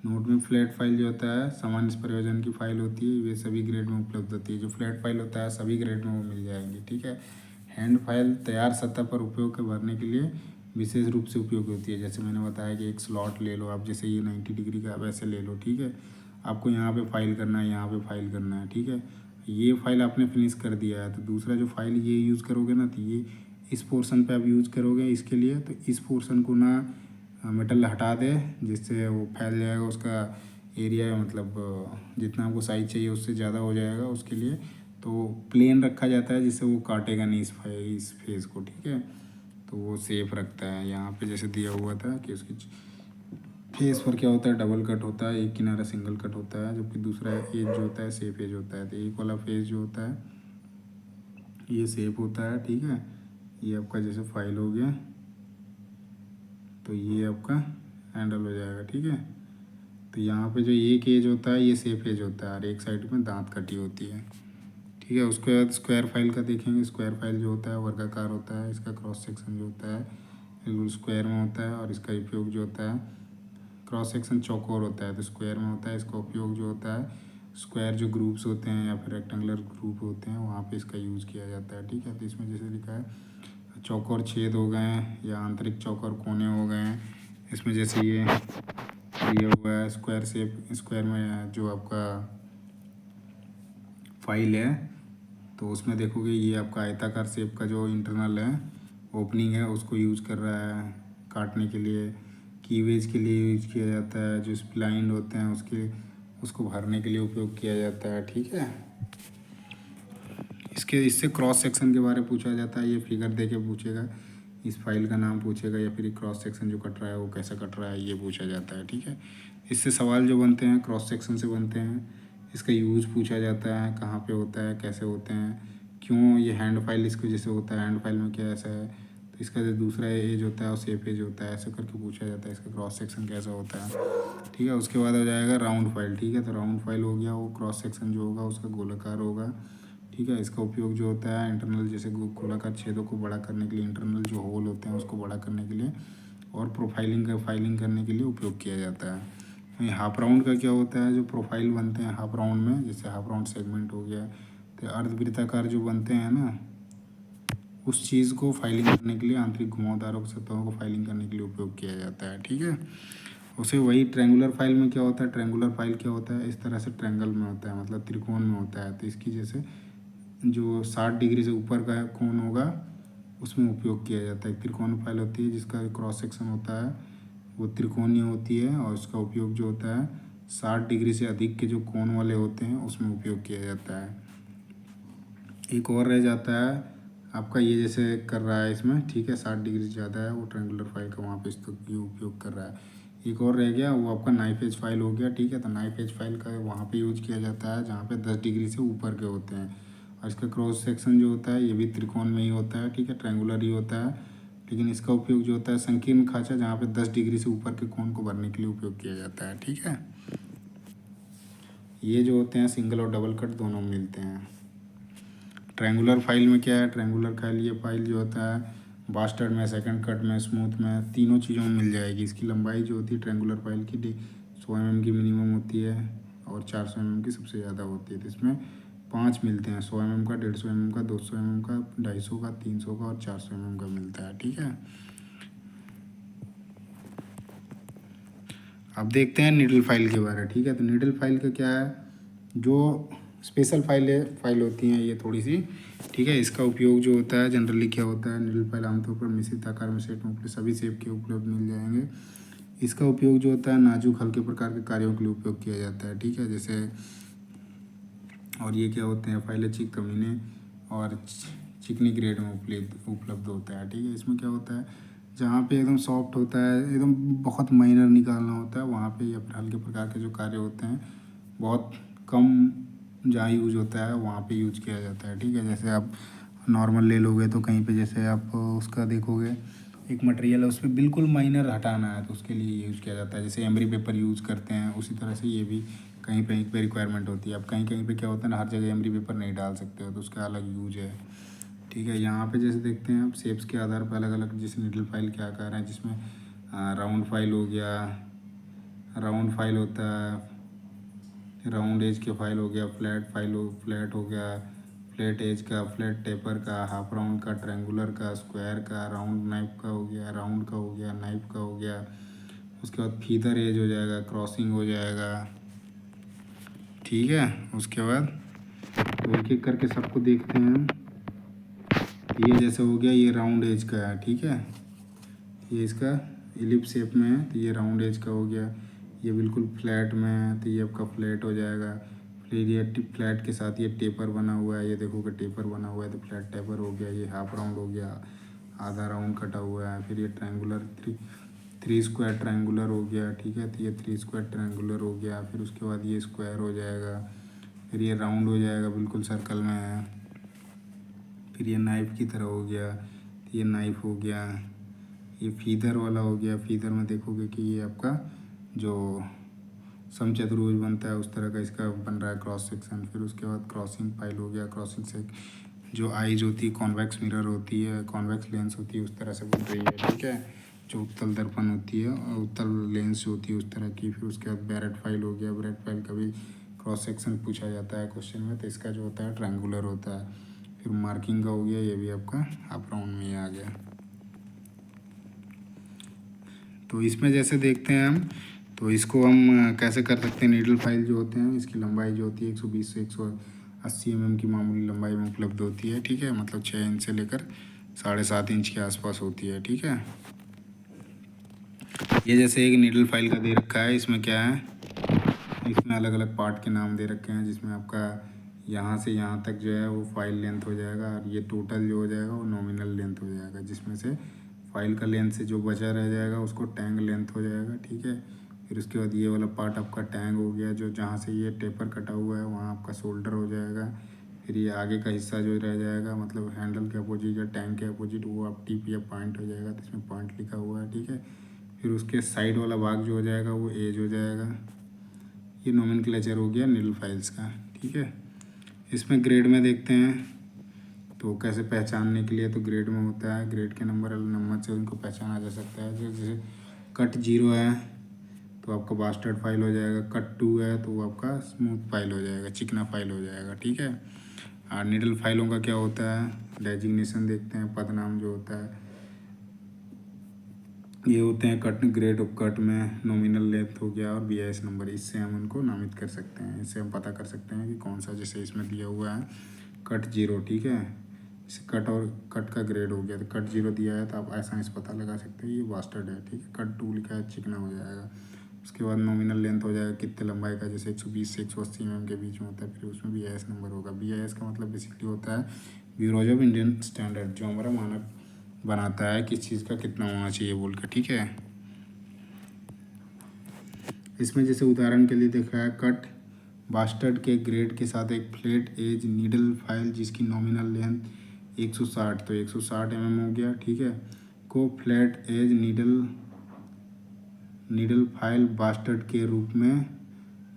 Speaker 1: नोट में फ्लैट फाइल जो होता है सामान्य प्रयोजन की फाइल होती है, वे सभी ग्रेड में उपलब्ध होती है। जो फ्लैट फाइल होता है सभी ग्रेड में वो मिल जाएंगी। ठीक है, हैंड फाइल तैयार सतह पर उपयोग के भरने के लिए विशेष रूप से उपयोग होती है। जैसे मैंने बताया कि एक स्लॉट ले लो आप, जैसे ये 90 डिग्री का वैसे ले लो। ठीक है, आपको यहाँ पे फाइल करना है, यहाँ पे फाइल करना है। ठीक है, ये फाइल आपने फिनिश कर दिया है, तो दूसरा जो फाइल ये यूज़ करोगे ना, तो ये इस पोर्शन पे आप यूज़ करोगे इसके लिए, तो इस पोर्शन को ना मेटल हटा दे जिससे वो फैल जाएगा, उसका एरिया मतलब जितना आपको साइज चाहिए उससे ज़्यादा हो जाएगा उसके लिए। तो प्लेन रखा जाता है जिससे वो काटेगा नहीं इस फेस को। ठीक है, तो वो सेफ रखता है। यहाँ पे जैसे दिया हुआ था कि उसकी फेस पर क्या होता है, डबल कट होता है, एक किनारा सिंगल कट होता है, जबकि दूसरा एज जो होता है सेफ एज होता है। तो एक वाला फेस जो होता है ये सेफ होता है। ठीक है, ये आपका जैसे फाइल हो गया तो ये आपका हैंडल हो जाएगा। ठीक है, तो यहाँ पे जो एक एज होता है ये सेफ एज होता है और एक साइड में दांत कटी होती है। ठीक है, उसके बाद स्क्वायर फाइल का देखेंगे। स्क्वायर फाइल जो होता है वर्गाकार होता है, इसका क्रॉस सेक्शन जो होता है बिल्कुल स्क्वायर में होता है, और इसका उपयोग जो होता है क्रॉस सेक्शन चौकोर होता है तो स्क्वायर में होता है। इसका उपयोग जो होता है स्क्वायर जो ग्रुप्स होते हैं या फिर रेक्टेंगुलर ग्रुप होते हैं वहाँ पे इसका यूज़ किया जाता है। ठीक है, तो इसमें जैसे लिखा है चौकोर छेद हो गए हैं या आंतरिक चौकोर कोने हो गए हैं। इसमें जैसे ये हुआ है स्क्वायर शेप, स्क्वायर में जो आपका फाइल है तो उसमें देखोगे ये आपका आयताकार शेप का जो इंटरनल है ओपनिंग है उसको यूज़ कर रहा है काटने के लिए। कीवेज के लिए यूज किया जाता है, जो स्प्लाइंड होते हैं उसको भरने के लिए उपयोग किया जाता है। ठीक है, इससे क्रॉस सेक्शन के बारे में पूछा जाता है। ये फिगर दे के पूछेगा, इस फाइल का नाम पूछेगा या फिर क्रॉस सेक्शन जो कट रहा है वो कैसा कट रहा है ये पूछा जाता है। ठीक है, इससे सवाल जो बनते हैं क्रॉस सेक्शन से बनते हैं। इसका यूज़ पूछा जाता है, कहाँ पे होता है, कैसे होते हैं, क्यों ये हैंड फाइल इसको जैसे होता है हैंड फाइल में क्या ऐसा है, तो इसका जो दूसरा एज होता है वो सेफ एज होता है, ऐसे करके पूछा जाता है इसका क्रॉस सेक्शन कैसा होता है। ठीक है, उसके बाद हो जाएगा राउंड फाइल। ठीक है, तो राउंड फाइल हो गया, वो क्रॉस सेक्शन जो होगा उसका गोलाकार होगा। ठीक है, इसका उपयोग जो होता है इंटरनल जैसे गोलाकार छेदों को बड़ा करने के लिए, इंटरनल जो होल होते हैं उसको बड़ा करने के लिए और फाइलिंग करने के लिए उपयोग किया जाता है। हाफ राउंड का क्या होता है, जो प्रोफाइल बनते हैं हाफ राउंड में, जैसे हाफ राउंड सेगमेंट हो गया, तो अर्धवृत्ताकार जो बनते हैं ना उस चीज़ को फाइलिंग करने के लिए, आंतरिक घुमावदारों सतहों को फाइलिंग करने के लिए उपयोग किया जाता है। ठीक है, उसे वही ट्रायंगुलर फाइल में क्या होता है, ट्रायंगुलर फाइल क्या होता है, इस तरह से ट्रायंगल में होता है मतलब त्रिकोण में होता है। तो इसकी जैसे जो 60 डिग्री से ऊपर का कोण होगा उसमें उपयोग किया जाता है। त्रिकोण फाइल होती है जिसका क्रॉस सेक्शन होता है वो त्रिकोणीय होती है और उसका उपयोग जो होता है 60 डिग्री से अधिक के जो कोण वाले होते हैं उसमें उपयोग किया जाता है। एक और रह जाता है आपका ये जैसे कर रहा है इसमें। ठीक है, 60 डिग्री से ज़्यादा है वो ट्रायंगुलर फाइल का, वहाँ पे इसका उपयोग कर रहा है। एक और रह गया वो आपका नाइफ एज फाइल हो गया। ठीक है, तो नाइफ एज फाइल का वहाँ पे यूज किया जाता है जहाँ पे 10 डिग्री से ऊपर के होते हैं, और इसका क्रॉस सेक्शन जो होता है ये भी त्रिकोण में ही होता है। ठीक है, ट्रायंगुलर ही होता है, लेकिन इसका उपयोग जो होता है संकीर्ण खांचा जहाँ पे 10 डिग्री से ऊपर के कोण को भरने के लिए उपयोग किया जाता है। ठीक है, ये जो होते हैं सिंगल और डबल कट दोनों मिलते हैं। ट्रायंगुलर फाइल में क्या है, ट्रायंगुलर फाइल ये फाइल जो होता है बास्टर्ड में, सेकंड कट में, स्मूथ में, तीनों चीज़ों में मिल जाएगी। इसकी लंबाई जो होती है ट्रायंगुलर फाइल की 100 mm की मिनिमम होती है और 400 mm की सबसे ज़्यादा होती है। तो इसमें 5 मिलते हैं, 100 mm का, 150 mm का, 200 mm का, 250 का, 300 का और 400 mm का मिलता है। ठीक है, अब देखते हैं नीडल फाइल के बारे में। ठीक है, तो नीडल फाइल का क्या है, जो स्पेशल फाइल होती हैं ये थोड़ी सी। ठीक है, इसका उपयोग जो होता है जनरली क्या होता है, नीडल फाइल आमतौर पर मिश्रित आकार में सेट में उपलब्ध, सभी शेप के उपलब्ध मिल जाएंगे। इसका उपयोग जो होता है नाजुक हल्के प्रकार के कार्यों के लिए उपयोग किया जाता है, ठीक है। जैसे और ये क्या होते हैं, फाइलेचिक कमीने और चिकनी ग्रेड में उपलब्ध होता है, ठीक है। इसमें क्या होता है, जहाँ पे एकदम सॉफ्ट होता है, एकदम बहुत माइनर निकालना होता है, वहाँ पे या फिर हल्के प्रकार के जो कार्य होते हैं बहुत कम जहाँ यूज होता है वहाँ पे यूज किया जाता है, ठीक है। जैसे आप नॉर्मल ले लोगे तो कहीं पे जैसे आप उसका देखोगे एक मटेरियल है, उस पर बिल्कुल माइनर हटाना है तो उसके लिए यूज़ किया जाता है। जैसे एमरी पेपर यूज़ करते हैं, उसी तरह से ये भी कहीं पे रिक्वायरमेंट होती है। अब कहीं कहीं पे क्या होता है ना, हर जगह एमरी पेपर नहीं डाल सकते हो तो उसका अलग यूज है, ठीक है। यहाँ पे जैसे देखते हैं आप शेप्स के आधार पर अलग अलग जैसे नीडल फाइल क्या आकार है, जिसमें राउंड फाइल हो गया, राउंड फाइल होता है, राउंड एज के फाइल हो गया, फ्लैट फाइल हो, फ्लैट हो गया, फ्लैट एज का, फ्लैट टेपर का, हाफ राउंड का, ट्रायंगुलर का, स्क्वायर का, राउंड नाइफ का हो गया, राउंड का हो गया, नाइफ का हो गया। उसके बाद फीदर एज हो जाएगा, क्रॉसिंग हो जाएगा, ठीक है। उसके बाद तो एक एक करके सबको देखते हैं हम। ये जैसे हो गया, ये राउंड एज का है, ठीक है। ये इसका इलिप्स शेप में है तो ये राउंड एज का हो गया। ये बिल्कुल फ्लैट में है तो ये आपका फ्लैट हो जाएगा। फिर ये फ्लैट के साथ ये टेपर बना हुआ है, ये देखोगे टेपर बना हुआ है तो फ्लैट टेपर हो गया। ये हाफ राउंड हो गया, आधा राउंड कटा हुआ है। फिर ये ट्रायंगुलर थ्री स्क्वायर ट्रायंगुलर हो गया, ठीक है। तो ये थ्री स्क्वायर ट्रायंगुलर हो गया। फिर उसके बाद ये स्क्वायर हो जाएगा। फिर ये राउंड हो जाएगा, बिल्कुल सर्कल में है। फिर ये नाइफ की तरह हो गया, तो ये नाइफ हो गया। ये फीदर वाला हो गया, फीदर में देखोगे कि ये आपका जो समचतुर्भुज बनता है उस तरह का इसका बन रहा है क्रॉस सेक्शन। फिर उसके बाद क्रॉसिंग फाइल हो गया, क्रॉसिंग से जो आइज होती है, कॉन्वेक्स मिरर होती है, कॉन्वेक्स लेंस होती है, उस तरह से बन रही है, ठीक है। जो उत्तल दर्पण होती है और उत्तल लेंस जो होती है उस तरह की। फिर उसके बाद बैरेट फाइल हो गया, बैरेट फाइल का भी क्रॉस सेक्शन पूछा जाता है क्वेश्चन में, तो इसका जो होता है ट्रायंगुलर होता है। फिर मार्किंग का हो गया, ये भी आपका हाफ राउंड में ही आ गया। तो इसमें जैसे देखते हैं हम, तो इसको हम कैसे कर सकते हैं। नीडल फाइल जो होते हैं इसकी लंबाई जो होती है 120 से 180 mm की मामूली लंबाई में उपलब्ध होती है, ठीक है। मतलब 6 इंच से लेकर 7.5 इंच के आसपास होती है, ठीक है। ये जैसे एक नीडल फाइल का दे रखा है, इसमें क्या है, इसमें अलग अलग पार्ट के नाम दे रखे हैं, जिसमें आपका यहाँ से यहाँ तक जो है वो फाइल लेंथ हो जाएगा और ये टोटल जो हो जाएगा वो नॉमिनल लेंथ हो जाएगा, जिसमें से फाइल का लेंथ से जो बचा रह जाएगा उसको टैंग लेंथ हो जाएगा, ठीक है। फिर उसके बाद ये वाला पार्ट आपका टैंग हो गया, जो जहाँ से ये टेपर कटा हुआ है वहाँ आपका शोल्डर हो जाएगा। फिर ये आगे का हिस्सा जो रह जाएगा, मतलब हैंडल के अपोजिट या टैंक के अपोजिट, वो आप टिप या पॉइंट हो जाएगा, तो इसमें पॉइंट लिखा हुआ है, ठीक है। फिर उसके साइड वाला भाग जो हो जाएगा वो एज हो जाएगा। ये नोमेनक्लेचर हो गया नीडल फाइल्स का, ठीक है। इसमें ग्रेड में देखते हैं तो कैसे पहचानने के लिए, तो ग्रेड में होता है, ग्रेड के नंबर से उनको पहचाना जा सकता है। जैसे कट 0 है तो आपका बास्टर्ड फाइल हो जाएगा, कट 2 है तो वो आपका स्मूथ फाइल हो जाएगा, चिकना फाइल हो जाएगा, ठीक है। और नीडल फाइलों का क्या होता है, डेजिग्नेशन देखते हैं, पदनाम जो होता है, ये होते हैं कट ग्रेड ऑफ कट में नॉमिनल लेंथ हो गया और BIS नंबर, इससे हम उनको नामित कर सकते हैं। इससे हम पता कर सकते हैं कि कौन सा, जैसे इसमें दिया हुआ है कट 0, ठीक है। इसे कट और कट का ग्रेड हो गया, तो कट 0 दिया है तो आप आसानी से पता लगा सकते हैं ये बास्टर्ड है, ठीक है। कट 2 लिखा है, चिकना हो जाएगा। उसके बाद नॉमिनल लेंथ हो जाएगा कितने लंबाई का, जैसे 120 से 180 mm के बीच में होता है। फिर उसमें BIS नंबर होगा। BIS का मतलब बेसिकली होता है ब्यूरो ऑफ इंडियन स्टैंडर्ड, जो हमारा मानक बनाता है किस चीज़ का कितना होना चाहिए बोल कर, ठीक है। इसमें जैसे उदाहरण के लिए देखा है, कट बास्टर्ड के ग्रेड के साथ एक फ्लैट एज नीडल फाइल जिसकी नॉमिनल लेंथ 160, तो 160 mm हो गया, ठीक है, को flat edge needle file bastard के रूप में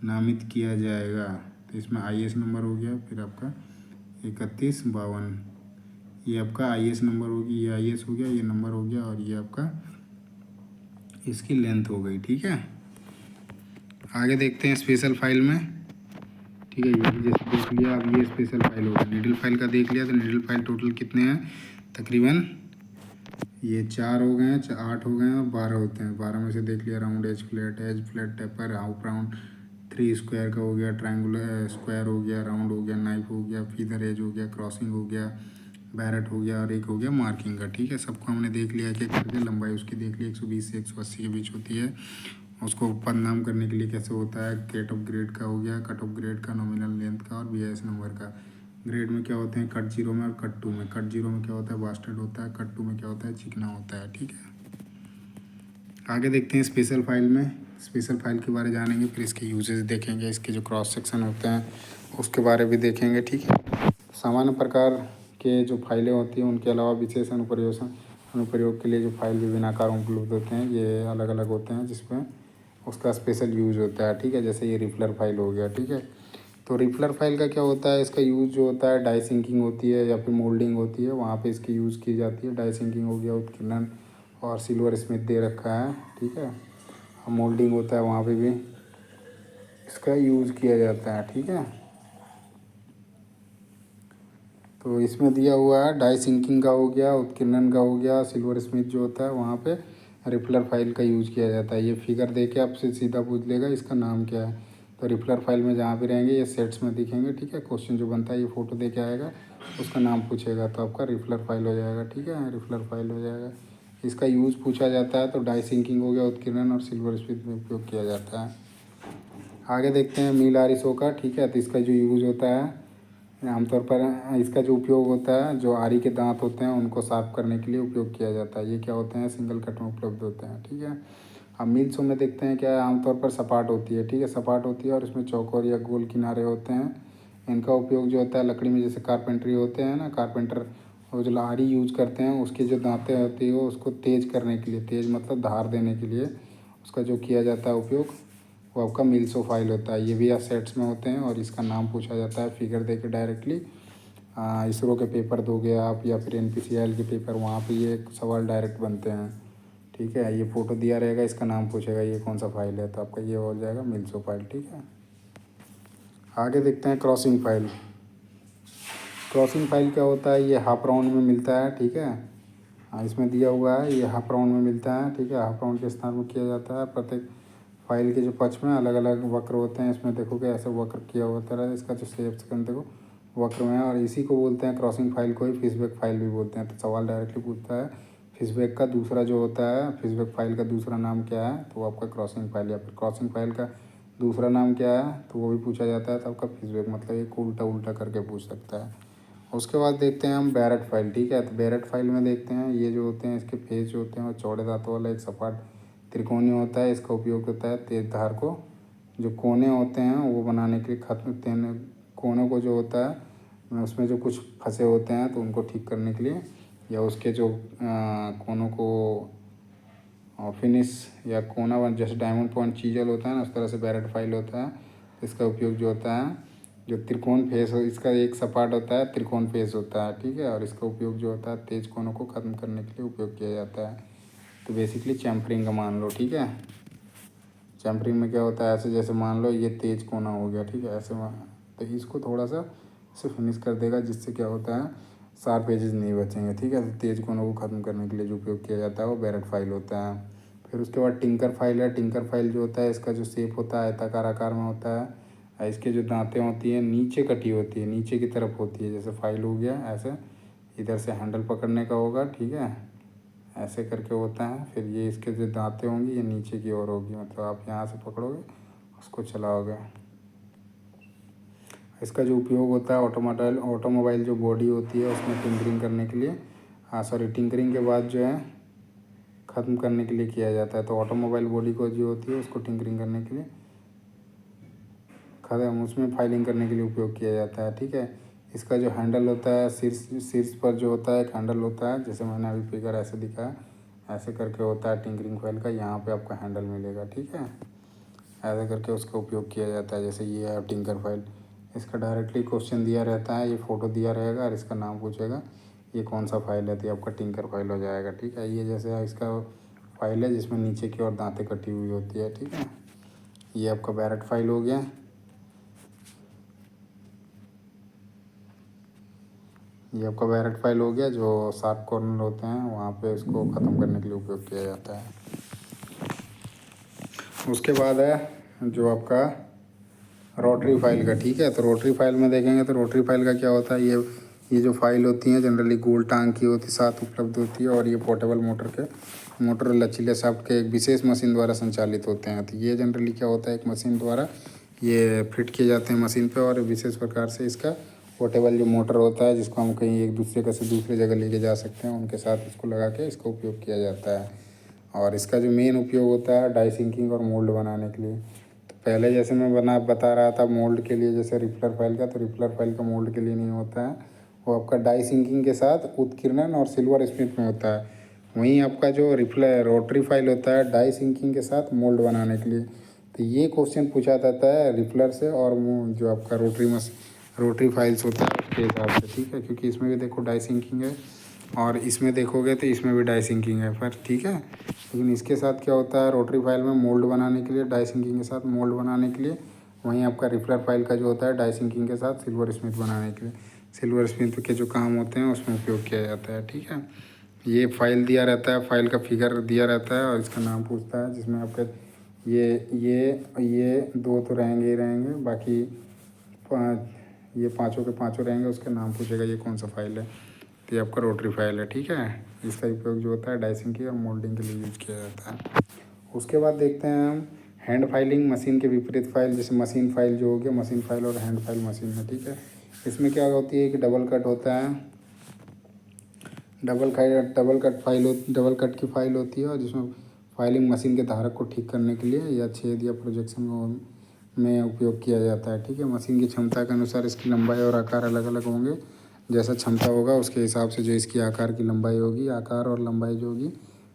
Speaker 1: नामित किया जाएगा। तो इसमें IS नंबर हो गया, फिर आपका 3152, ये आपका IS नंबर होगी, ये IS हो गया, ये नंबर हो गया, और ये आपका इसकी लेंथ हो गई, ठीक है। आगे देखते हैं स्पेशल फाइल में, ठीक है। ये भी जैसे देख लिया, अब ये स्पेशल फाइल होगा। नीडल फाइल का देख लिया, तो नीडल फाइल टोटल कितने हैं, तकरीबन ये 4 हो गए हैं, 8 हो गए हैं और 12 होते हैं। 12 में से देख लिया, round edge, flat taper, half round, 3 square का हो गया, ट्रायंगुलर स्क्वायर हो गया, राउंड हो गया, नाइफ हो गया, फीदर एज हो गया, क्रॉसिंग हो गया, बैरेट हो गया और एक हो गया मार्किंग का। ठीक है, सबको हमने देख लिया कि करके लंबाई उसकी देख ली 120 से 180 के बीच होती है। उसको पदनाम करने के लिए कैसे होता है, कट ऑफ ग्रेड का हो गया, कट ऑफ ग्रेड का, नॉमिनल लेंथ का और बीआईएस नंबर का। ग्रेड में क्या होते हैं, कट जीरो में और कट टू में। कट जीरो में क्या होता है, बास्टर्ड होता है। कट टू में क्या होता है, चिकना होता है। ठीक है, आगे देखते हैं स्पेशल फाइल में। स्पेशल फाइल के बारे में जानेंगे, फिर इसके यूजेस देखेंगे, इसके जो क्रॉस सेक्शन होते हैं उसके बारे में देखेंगे। ठीक है, सामान्य प्रकार के जो फाइलें होती हैं उनके अलावा विशेष अनुप्रयोग के लिए जो फाइल विभिन्न आकारों में उपलब्ध होते हैं, ये अलग अलग होते हैं जिसमें उसका स्पेशल यूज होता है। ठीक है, जैसे ये रिफलर फाइल हो गया। ठीक है, तो रिफलर फाइल का क्या होता है, इसका यूज़ जो होता है डाई सिंकिंग होती है या फिर मोल्डिंग होती है, वहाँ पे इसकी यूज़ की जाती है। डाई सिंकिंग हो गया, उत्कीर्णन और सिल्वर स्मिथ दे रखा है। ठीक है, मोल्डिंग होता है, वहाँ पे भी इसका यूज़ किया जाता है। ठीक है, तो इसमें दिया हुआ है डाई सिंकिंग का हो गया, उत्कीर्णन का हो गया, सिल्वर स्मिथ जो होता है वहाँ पे रिपलर फाइल का यूज़ किया जाता है। ये फिगर दे के आपसे सीधा पूछ लेगा इसका नाम क्या है। तो रिपलर फाइल में जहाँ भी रहेंगे ये सेट्स में दिखेंगे। ठीक है, क्वेश्चन जो बनता है ये फ़ोटो दे के आएगा, उसका नाम पूछेगा तो आपका रिपलर फाइल हो जाएगा। ठीक है, रिपलर फाइल हो जाएगा। इसका यूज़ पूछा जाता है तो डाई सिंकिंग हो गया, उत्कीर्णन और सिल्वर स्मिथ में उपयोग किया जाता है। आगे देखते हैं मील आरिसो का। ठीक है, तो इसका जो यूज़ होता है आमतौर पर, इसका जो उपयोग होता है, जो आरी के दांत होते हैं उनको साफ करने के लिए उपयोग किया जाता है। ये क्या होते हैं, सिंगल कट में उपलब्ध होते हैं। ठीक है, अब मिल्सों में देखते हैं क्या है, आमतौर पर सपाट होती है। ठीक है, सपाट होती है और इसमें चौकोर या गोल किनारे होते हैं। इनका उपयोग जो होता है लकड़ी में, जैसे कारपेंटरी होते हैं ना, कारपेंटर वो जो आरी यूज करते हैं उसकी जो दांतें होती है उसको तेज करने के लिए, तेज मतलब धार देने के लिए उसका जो किया जाता है उपयोग, वो आपका मिल्सो फाइल होता है। ये भी सेट्स में होते हैं और इसका नाम पूछा जाता है फिगर दे के डायरेक्टली। इसरो के पेपर दोगे आप या फिर NPCL के पेपर, वहाँ पे ये सवाल डायरेक्ट बनते हैं। ठीक है, ये फ़ोटो दिया रहेगा, इसका नाम पूछेगा ये कौन सा फाइल है, तो आपका ये हो जाएगा मिल्सो फाइल। ठीक है, आगे देखते हैं क्रॉसिंग फाइल। क्रॉसिंग फाइल क्या होता है, ये हाफ राउंड में मिलता है। ठीक है, इसमें दिया हुआ है ये हाफ राउंड में मिलता है। ठीक है, हाफ राउंड के स्थान में किया जाता है। प्रत्येक फाइल के जो पक्ष में अलग अलग वक्र होते हैं, इसमें देखोगे ऐसे वक्र किया होता है, इसका जो शेप सेकंड देखो वक्र में है, और इसी को बोलते हैं क्रॉसिंग फाइल को ही फिशबैक फाइल भी बोलते हैं। तो सवाल डायरेक्टली पूछता है फिशबैक का दूसरा जो होता है, फिशबैक फाइल का दूसरा नाम क्या है, तो वो आपका क्रॉसिंग फाइल, या फिर क्रॉसिंग फाइल का दूसरा नाम क्या है तो वो भी पूछा जाता है। तो आपका फिशबैक मतलब एक उल्टा उल्टा करके पूछ सकता है। उसके बाद देखते हैं हम बैरेट फाइल। ठीक है, तो बैरेट फाइल में देखते हैं ये जो होते हैं इसके फेस जो होते हैं वो चौड़े दांतों वाला एक सपाट त्रिकोणीय होता है। इसका उपयोग होता है तेज धार को, जो कोने होते हैं वो बनाने के लिए, खत्म तेने कोनों को जो होता है उसमें जो कुछ फंसे होते हैं तो उनको ठीक करने के लिए, या उसके जो कोनों को फिनिश या कोना बन, जैसे डायमंड पॉइंट चीजल होता है ना, उस तरह से बैरेट फाइल होता है। इसका उपयोग जो होता है, जो त्रिकोण फेस हो, इसका एक सपाट होता है, त्रिकोण फेस होता है। ठीक है, और इसका उपयोग जो होता है तेज कोनों को ख़त्म करने के लिए उपयोग किया जाता है। तो बेसिकली चैम्फरिंग का मान लो। ठीक है, चैम्फरिंग में क्या होता है, ऐसे जैसे मान लो ये तेज कोना हो गया। ठीक है, ऐसे तो इसको थोड़ा सा इसे फिनिश कर देगा, जिससे क्या होता है शार्प एजेस नहीं बचेंगे। ठीक है, तो तेज कोनों को ख़त्म करने के लिए जो उपयोग किया जाता है वो बैरेट फाइल होता है। फिर उसके बाद टिंकर फाइल है। टिंकर फाइल जो होता है इसका जो शेप होता है आयताकार आकार में होता है। इसके जो दांतें होती हैं नीचे कटी होती है, नीचे की तरफ होती है, जैसे फाइल हो गया ऐसे, इधर से हैंडल पकड़ने का होगा। ठीक है, ऐसे करके होता है। फिर ये इसके जो दांतें होंगी ये नीचे की ओर होगी, मतलब आप यहाँ से पकड़ोगे उसको चलाओगे। इसका जो उपयोग होता है ऑटोमोबाइल जो बॉडी होती है उसमें टिंकरिंग करने के लिए, टिंकरिंग के बाद जो है ख़त्म करने के लिए किया जाता है। तो ऑटोमोबाइल बॉडी को जो होती है उसको टिंकरिंग करने के लिए ख़त्म, उसमें फाइलिंग करने के लिए उपयोग किया जाता है। ठीक है, इसका जो हैंडल होता है शीर्ष पर जो होता है एक हैंडल होता है, जैसे मैंने अभी फिगर ऐसे दिखा है, ऐसे करके होता है टिंकरिंग फाइल का, यहाँ पे आपका हैंडल मिलेगा। ठीक है, ऐसे करके उसका उपयोग किया जाता है। जैसे ये है टिंकर फाइल, इसका डायरेक्टली क्वेश्चन दिया रहता है, ये फ़ोटो दिया रहेगा और इसका नाम पूछेगा ये कौन सा फाइल है, तो ये आपका टिंकर फाइल हो जाएगा। ठीक है, ये जैसे इसका फाइल है जिसमें नीचे की ओर दांतें कटी हुई होती है। ठीक है, ये आपका बैरेट फाइल हो गया। ये आपका बैरेट फाइल हो गया, जो शार्प कॉर्नर होते हैं वहाँ पे इसको ख़त्म करने के लिए उपयोग किया जाता है। उसके बाद है जो आपका रोटरी फाइल का। ठीक है, तो रोटरी फाइल में देखेंगे तो रोटरी फाइल का क्या होता है, ये ये जो फाइल होती हैं जनरली गोल टांग की होती साथ उपलब्ध होती है, और ये पोर्टेबल मोटर लचीले शाफ्ट के एक विशेष मशीन द्वारा संचालित होते हैं। तो ये जनरली क्या होता है, एक मशीन द्वारा ये फिट किए जाते हैं मशीन पे, और विशेष प्रकार से इसका पोर्टेबल जो मोटर होता है जिसको हम कहीं एक दूसरे का से दूसरी जगह लेके जा सकते हैं, उनके साथ इसको लगा के इसका उपयोग किया जाता है। और इसका जो मेन उपयोग होता है डाई सिंकिंग और मोल्ड बनाने के लिए। तो पहले जैसे मैं बता रहा था मोल्ड के लिए, जैसे रिपलर फाइल का, तो रिपलर फाइल का मोल्ड के लिए नहीं होता है, वो आपका डाई सिंकिंग के साथ उत्कीर्णन और सिल्वर स्मिथ में होता है। वहीं आपका जो रिपलर रोटरी फाइल होता है डाई सिंकिंग के साथ मोल्ड बनाने के लिए। तो ये क्वेश्चन पूछा जाता है रिपलर से और वो जो आपका रोटरी फाइल्स होता है उसके हिसाब से, ठीक है, क्योंकि इसमें भी देखो डाई सिंकिंग है और इसमें देखोगे तो इसमें भी डाई सिंकिंग है पर, ठीक है। लेकिन इसके साथ क्या होता है, रोटरी फाइल में मोल्ड बनाने के लिए, डाई सिंकिंग के साथ मोल्ड बनाने के लिए, वहीं आपका रिपलर फाइल का जो होता है डाई सिंकिंग के साथ सिल्वर स्मिथ बनाने के लिए, सिल्वर स्मिथ के जो काम होते हैं उसमें उपयोग किया जाता है, ठीक है। ये फाइल दिया रहता है, फाइल का फिगर दिया रहता है और इसका नाम पूछता है, जिसमें आपका ये दो तो रहेंगे ही रहेंगे, बाकी ये पाँचों के पाँचों रहेंगे, उसका नाम पूछेगा ये कौन सा फाइल है। तो ये आपका रोटरी फाइल है, ठीक है। इसका उपयोग जो होता है डाइसिंग की और मोल्डिंग के लिए यूज किया जाता है। उसके बाद देखते हैं हम हैंड फाइलिंग, मशीन के विपरीत फाइल, जैसे मशीन फाइल जो हो गया, मशीन फाइल और हैंड फाइल मशीन में, ठीक है। इसमें क्या होती है कि डबल कट होता है, डबल कट की फाइल होती है, और जिसमें फाइलिंग मशीन के धारक को ठीक करने के लिए या छेद या प्रोजेक्शन में उपयोग किया जाता है, ठीक है। मशीन की क्षमता के अनुसार इसकी लंबाई और आकार अलग अलग होंगे, जैसा क्षमता होगा उसके हिसाब से जो इसकी आकार की लंबाई होगी, आकार और लंबाई जो होगी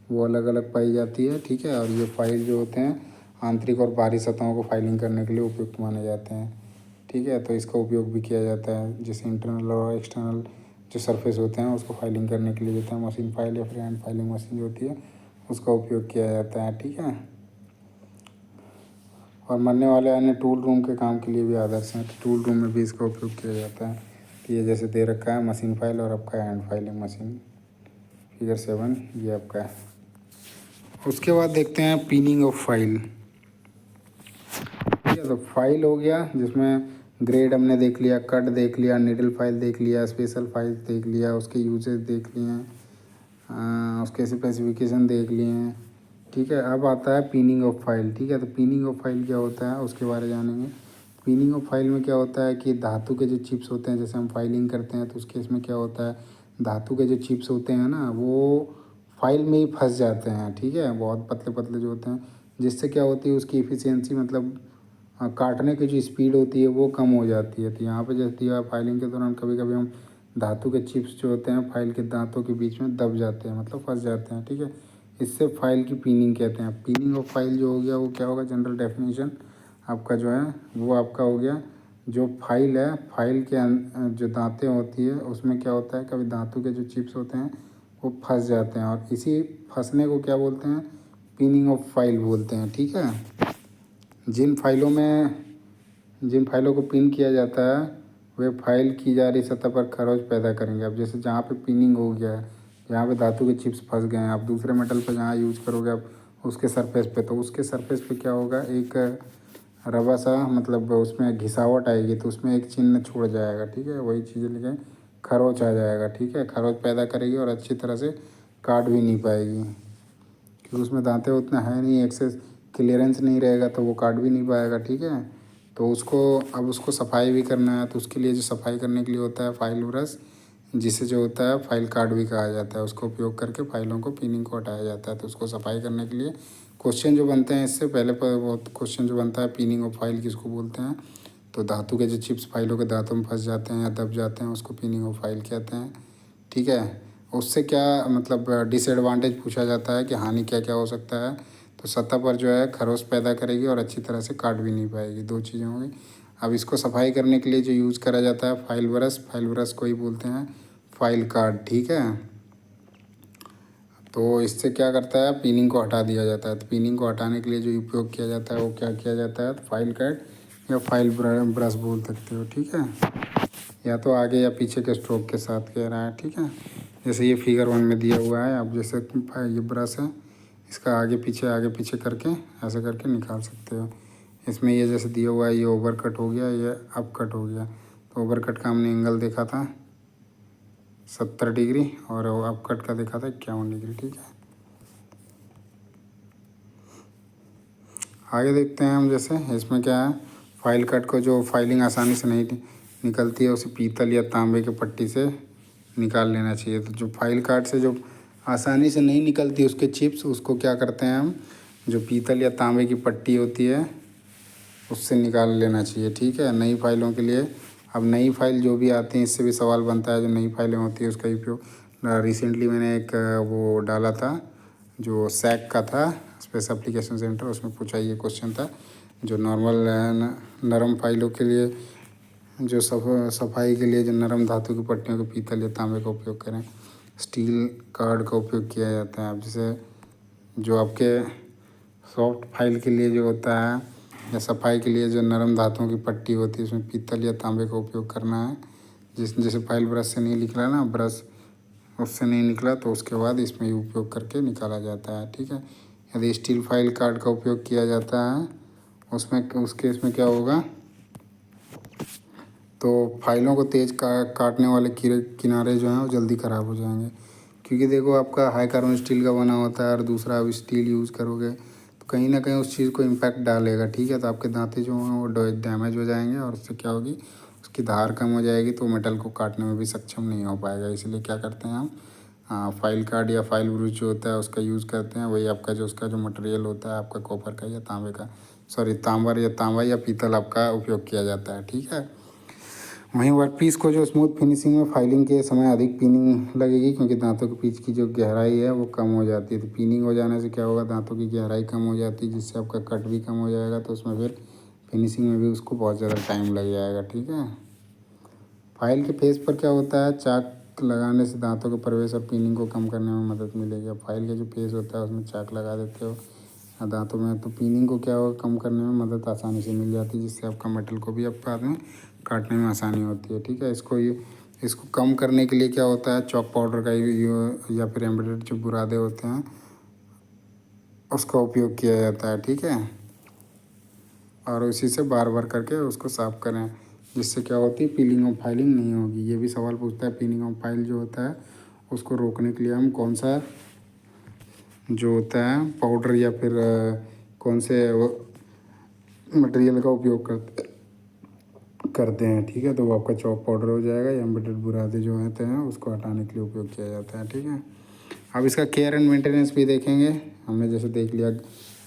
Speaker 1: वो अलग अलग पाई जाती है, ठीक है। और ये फाइल जो होते हैं आंतरिक और बाहरी सतहों को फाइलिंग करने के लिए उपयुक्त माने जाते हैं, ठीक है। तो इसका उपयोग भी किया जाता है, जैसे इंटरनल और एक्सटर्नल जो सरफेस होते हैं उसको फाइलिंग करने के लिए जो होता है मशीन फाइल या फिर हैंड फाइलिंग मशीन जो होती है उसका उपयोग किया जाता है, ठीक है। और मरने वाले अन्य टूल रूम के काम के लिए भी आदर्श हैं, तो टूल रूम में भी इसका उपयोग किया जाता है। तो ये जैसे दे रखा है मशीन फाइल और आपका हैंड फाइलिंग मशीन, फिगर 7 ये आपका है। उसके बाद देखते हैं पिनिंग ऑफ फाइल, ठीक है। तो फाइल हो गया जिसमें ग्रेड हमने देख लिया, कट देख लिया, नीडल फाइल देख लिया, स्पेशल फाइल देख लिया, उसके यूजेस देख लिए हैं, उसके स्पेसिफिकेशन देख लिए हैं, ठीक है। अब आता है पिनिंग ऑफ फाइल, ठीक है। तो पिनिंग ऑफ फाइल क्या होता है उसके बारे में जानेंगे। पिनिंग ऑफ फाइल में क्या होता है कि धातु के जो चिप्स होते हैं, जैसे हम फाइलिंग करते हैं तो उस केस में क्या होता है, धातु के जो चिप्स होते हैं ना वो फाइल में ही फंस जाते हैं, ठीक है, बहुत पतले पतले जो होते हैं, जिससे क्या होती है उसकी इफ़िशियंसी, मतलब काटने की जो स्पीड होती है वो कम हो जाती है। तो यहाँ पे जैसे है फाइलिंग के दौरान कभी कभी हम धातु के चिप्स जो होते हैं फाइल के दांतों के बीच में दब जाते हैं, मतलब फंस जाते हैं, ठीक है। इससे फाइल की पिनिंग कहते हैं। पिनिंग ऑफ फाइल जो हो गया वो क्या होगा, जनरल डेफिनेशन आपका जो है वो आपका हो गया, जो फाइल है फाइल के जो दांतें होती है उसमें क्या होता है, कभी धातु के जो चिप्स होते हैं वो फंस जाते हैं, और इसी फंसने को क्या बोलते हैं, पिनिंग ऑफ फाइल बोलते हैं, ठीक है। जिन फाइलों को पिन किया जाता है वे फाइल की जा रही सतह पर खरोंच पैदा करेंगे। अब जैसे जहाँ पे पिनिंग हो गया है, जहाँ पे धातु के चिप्स फंस गए हैं, आप दूसरे मेटल पर जहाँ यूज करोगे आप उसके सरफेस पे, तो उसके सरफेस पे क्या होगा, एक रवा सा, मतलब उसमें घिसावट आएगी तो उसमें एक चिन्ह छोड़ जाएगा, ठीक है। वही चीज़ लेके खरोंच आ जाएगा, ठीक है, खरोंच पैदा करेगी और अच्छी तरह से काट भी नहीं पाएगी, क्योंकि उसमें दांतें उतना है नहीं, एक्सेस क्लियरेंस नहीं रहेगा तो वो काट भी नहीं पाएगा, ठीक है। तो अब उसको सफाई भी करना है, तो उसके लिए जो सफाई करने के लिए होता है फाइल ब्रश, जिसे जो होता है फाइल कार्ड भी कहा जाता है, उसको उपयोग करके फाइलों को पिनिंग को हटाया जाता है। तो उसको सफाई करने के लिए क्वेश्चन जो बनते हैं, इससे पहले पर बहुत क्वेश्चन जो बनता है पिनिंग ऑफ फाइल किसको बोलते हैं, तो धातु के जो चिप्स फाइलों के दांतों में फंस जाते हैं या दब जाते हैं उसको पिनिंग ऑफ फाइल कहते हैं, ठीक है। उससे क्या मतलब डिसएडवांटेज पूछा जाता है कि हानि क्या क्या हो सकता है, तो सतह पर जो है खरोंच पैदा करेगी और अच्छी तरह से काट भी नहीं पाएगी, दो चीज़ें होंगी। अब इसको सफाई करने के लिए जो यूज़ करा जाता है फाइल ब्रश को ही बोलते हैं फाइल कार्ड, ठीक है। तो इससे क्या करता है, पिनिंग को हटा दिया जाता है। तो पिनिंग को हटाने के लिए जो उपयोग किया जाता है वो क्या किया जाता है, तो फाइल कार्ड या फाइल ब्रश बोल सकते हो, ठीक है, या तो आगे या पीछे के स्ट्रोक के साथ कह रहा है, ठीक है। जैसे ये फिगर 1 में दिया हुआ है, आप जैसे ये ब्रश है इसका आगे पीछे करके ऐसे करके निकाल सकते हो। इसमें ये जैसे दिया हुआ है, ये ओवर कट हो गया, ये अप कट हो गया। तो ओवर कट का हमने एंगल देखा था, 70 डिग्री और अपकट का देखा था 51 डिग्री। ठीक है, आगे देखते हैं हम। जैसे इसमें क्या है, फाइल कट को जो फाइलिंग आसानी से नहीं निकलती है उसे पीतल या तांबे के पट्टी से निकाल लेना चाहिए। तो जो फाइल कार्ड से जो आसानी से नहीं निकलती उसके चिप्स, उसको क्या करते हैं हम, जो पीतल या तांबे की पट्टी होती है उससे निकाल लेना चाहिए। ठीक है, नई फाइलों के लिए। अब नई फाइल जो भी आती हैं इससे भी सवाल बनता है, जो नई फाइलें होती है उसका उपयोग। रिसेंटली मैंने एक वो डाला था जो सैक का था, स्पेस एप्लीकेशन सेंटर, उसमें पूछा ये क्वेश्चन था, जो नॉर्मल नरम फाइलों के लिए, जो सफाई के लिए जो नरम धातु की पट्टियों को पीतल या तांबे का उपयोग करें, स्टील कार्ड का उपयोग किया जाता है। अब जैसे जो आपके सॉफ्ट फाइल के लिए जो होता है या सफाई के लिए जो नरम धातुओं की पट्टी होती है उसमें पीतल या तांबे का उपयोग करना है। जैसे फाइल ब्रश से नहीं निकला ना, ब्रश उससे नहीं निकला तो उसके बाद इसमें ही उपयोग करके निकाला जाता है। ठीक है, यदि स्टील फाइल कार्ड का उपयोग किया जाता है उसमें, उस केस में क्या होगा, तो फाइलों को तेज काटने वाले किनारे जो हैं वो जल्दी ख़राब हो जाएंगे। क्योंकि देखो आपका हाई कार्बन स्टील का बना होता है और दूसरा आप स्टील यूज़ करोगे तो कहीं ना कहीं उस चीज़ को इम्पैक्ट डालेगा। ठीक है, तो आपके दांते जो हैं वो डैमेज हो जाएंगे और उससे क्या होगी, उसकी धार कम हो जाएगी तो मेटल को काटने में भी सक्षम नहीं हो पाएगा। इसलिए क्या करते हैं हम, फाइल कार्ड या फाइल ब्रूच जो होता है उसका यूज़ करते हैं। वही आपका जो उसका जो मटेरियल होता है आपका कॉपर का या तांबे का, सॉरी तांबा या पीतल आपका उपयोग किया जाता है। ठीक है, वहीं वर्कपीस को जो स्मूथ फिनिशिंग में फाइलिंग के समय अधिक पिनिंग लगेगी क्योंकि दांतों के बीच की जो गहराई है वो कम हो जाती है। तो पिनिंग हो जाने से क्या होगा, दांतों की गहराई कम हो जाती है जिससे आपका कट भी कम हो जाएगा, तो उसमें फिर फिनिशिंग में भी उसको बहुत ज़्यादा टाइम लग जाएगा। ठीक है, फाइल के फेस पर क्या होता है, चाक लगाने से दांतों के प्रवेश और पिनिंग को कम करने में मदद मिलेगी। अब फाइल का जो फेस होता है उसमें चाक लगा देते हो दांतों में, तो पिनिंग को क्या होगा, कम करने में मदद आसानी से मिल जाती है जिससे आपका मेटल को भी आप बाद में काटने में आसानी होती है। ठीक है, इसको कम करने के लिए क्या होता है, चॉक पाउडर का या फिर एम्बेडेड जो बुरादे होते हैं उसका उपयोग किया जाता है। ठीक है, और उसी से बार बार करके उसको साफ़ करें जिससे क्या होती है, पीलिंग और फाइलिंग नहीं होगी। ये भी सवाल पूछता है, पीलिंग और फाइल जो होता है उसको रोकने के लिए हम कौन सा जो होता है पाउडर या फिर कौन से मटेरियल का उपयोग करते हैं। ठीक है, तो वो आपका चॉक पाउडर हो जाएगा या एम्बेडेड बुरादे जो होते हैं उसको हटाने के लिए उपयोग किया जाता है। ठीक है, अब इसका केयर एंड मेंटेनेंस भी देखेंगे। हमने जैसे देख लिया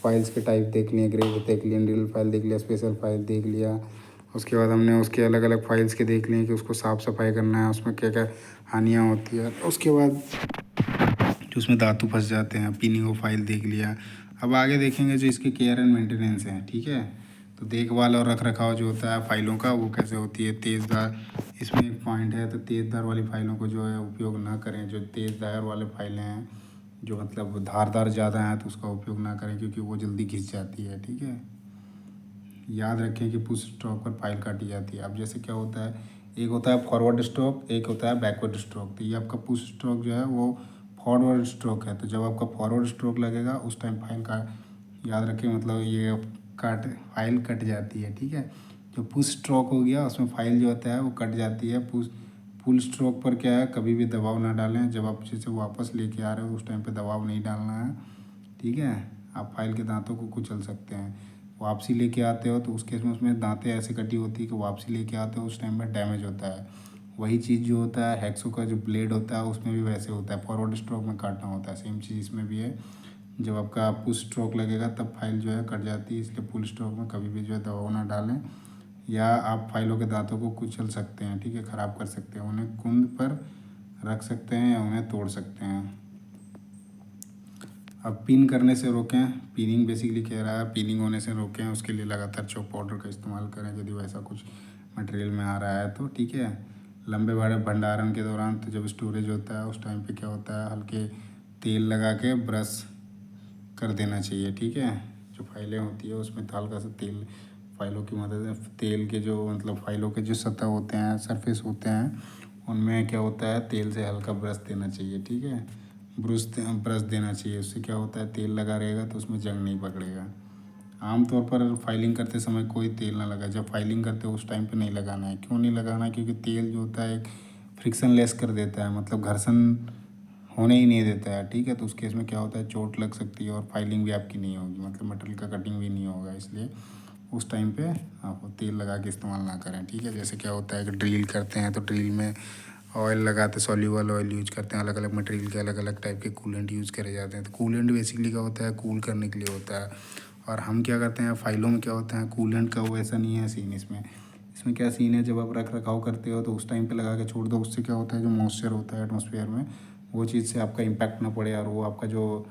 Speaker 1: फाइल्स के टाइप देख लिए, ग्रेड देख लिया, ड्रिल फाइल देख लिया, स्पेशल फाइल देख लिया। उसके बाद हमने उसके अलग अलग फाइल्स के देख लिए कि उसको साफ़ सफाई करना है, उसमें क्या क्या हानियाँ होती है। उसके बाद जो उसमें धातु फंस जाते हैं, पिनिंग ऑफ फाइल देख लिया। अब आगे देखेंगे जो इसके केयर एंड मेंटेनेंस है। ठीक है, तो देखभाल और रख रखाव जो होता है फाइलों का वो कैसे होती है। तेज़दार, इसमें एक पॉइंट है, तो तेज़दार वाली फाइलों को जो है उपयोग ना करें। जो तेज़दार वाले फाइलें हैं जो मतलब धारदार ज़्यादा हैं तो उसका उपयोग ना करें क्योंकि वो जल्दी घिस जाती है। ठीक है, याद रखें कि पुश स्ट्रोक पर फाइल काटी जाती है। अब जैसे क्या होता है, एक होता है फॉरवर्ड स्ट्रोक, एक होता है बैकवर्ड स्ट्रोक। तो ये आपका पुश स्ट्रोक जो है वो फॉरवर्ड स्ट्रोक है। तो जब आपका फॉरवर्ड स्ट्रोक लगेगा उस टाइम फाइल का याद रखें, मतलब ये फाइल कट जाती है। ठीक है, जो पुश स्ट्रोक हो गया उसमें फाइल जो होता है वो कट जाती है। फुल स्ट्रोक पर क्या है, कभी भी दबाव ना डालें। जब आप जैसे वापस लेके आ रहे हो उस टाइम पे दबाव नहीं डालना है। ठीक है, आप फाइल के दांतों को कुचल सकते हैं। वापसी लेके आते हो तो उस केस में उसमें दांतें ऐसे कटी होती है कि वापसी लेके आते हो उस टाइम में डैमेज होता है। वही चीज़ जो होता है हैक्सो का जो ब्लेड होता है उसमें भी वैसे होता है, फॉरवर्ड स्ट्रोक में काटना होता है। सेम चीज़ इसमें भी है, जब आपका पुश स्ट्रोक लगेगा तब फाइल जो है कट जाती है। इसलिए पुल स्ट्रोक में कभी भी जो है दबाव ना डालें, या आप फाइलों के दांतों को कुचल सकते हैं। ठीक है, ख़राब कर सकते हैं, उन्हें कुंद पर रख सकते हैं या उन्हें तोड़ सकते हैं। अब पिन करने से रोकें, पिनिंग बेसिकली कह रहा है, पिनिंग होने से रोकें उसके लिए लगातार चॉक पाउडर का इस्तेमाल करें यदि वैसा कुछ मटेरियल में आ रहा है तो। ठीक है, लंबे बड़े भंडारण के दौरान तो जब स्टोरेज होता है उस टाइम पे क्या होता है, हल्के तेल लगा के ब्रश कर देना चाहिए। ठीक है, जो फाइलें होती है उसमें हल्का सा तेल, फाइलों की मदद से तेल के जो मतलब फाइलों के जो सतह होते हैं, सरफेस होते हैं, उनमें क्या होता है तेल से हल्का ब्रश देना चाहिए। ठीक है, ब्रश देना चाहिए, उससे क्या होता है तेल लगा रहेगा तो उसमें जंग नहीं पकड़ेगा। आमतौर पर फाइलिंग करते समय कोई तेल ना लगाए। जब फाइलिंग करते हो उस टाइम पे नहीं लगाना है। क्यों नहीं लगाना है, क्योंकि तेल जो होता है एक फ्रिक्शनलेस कर देता है, मतलब घर्षण होने ही नहीं देता है, ठीक है। तो उस केस में क्या होता है, चोट लग सकती है और फाइलिंग भी आपकी नहीं होगी, मतलब मटेरियल का कटिंग भी नहीं होगा। इसलिए उस टाइम पे आप तेल लगा के इस्तेमाल ना करें, ठीक है। जैसे क्या होता है कि ड्रिल करते हैं तो ड्रिल में ऑयल लगाते, सॉल्यूबल ऑयल यूज करते हैं, अलग अलग मटेरियल के अलग अलग टाइप के कूलेंट यूज़ करे जाते हैं। तो कूलेंट बेसिकली क्या होता है, कूल करने के लिए होता है। और हम क्या करते हैं, फाइलों में क्या होता है, कूलेंट का वैसा नहीं है सीन। इसमें क्या सीन है, जब आप रख रखाव करते हो तो उस टाइम पे लगा के छोड़ दो, उससे क्या होता है, जो मॉइस्चर होता है एटमॉस्फेयर में, वो चीज़ से आपका इम्पैक्ट ना पड़े और वो आपका जो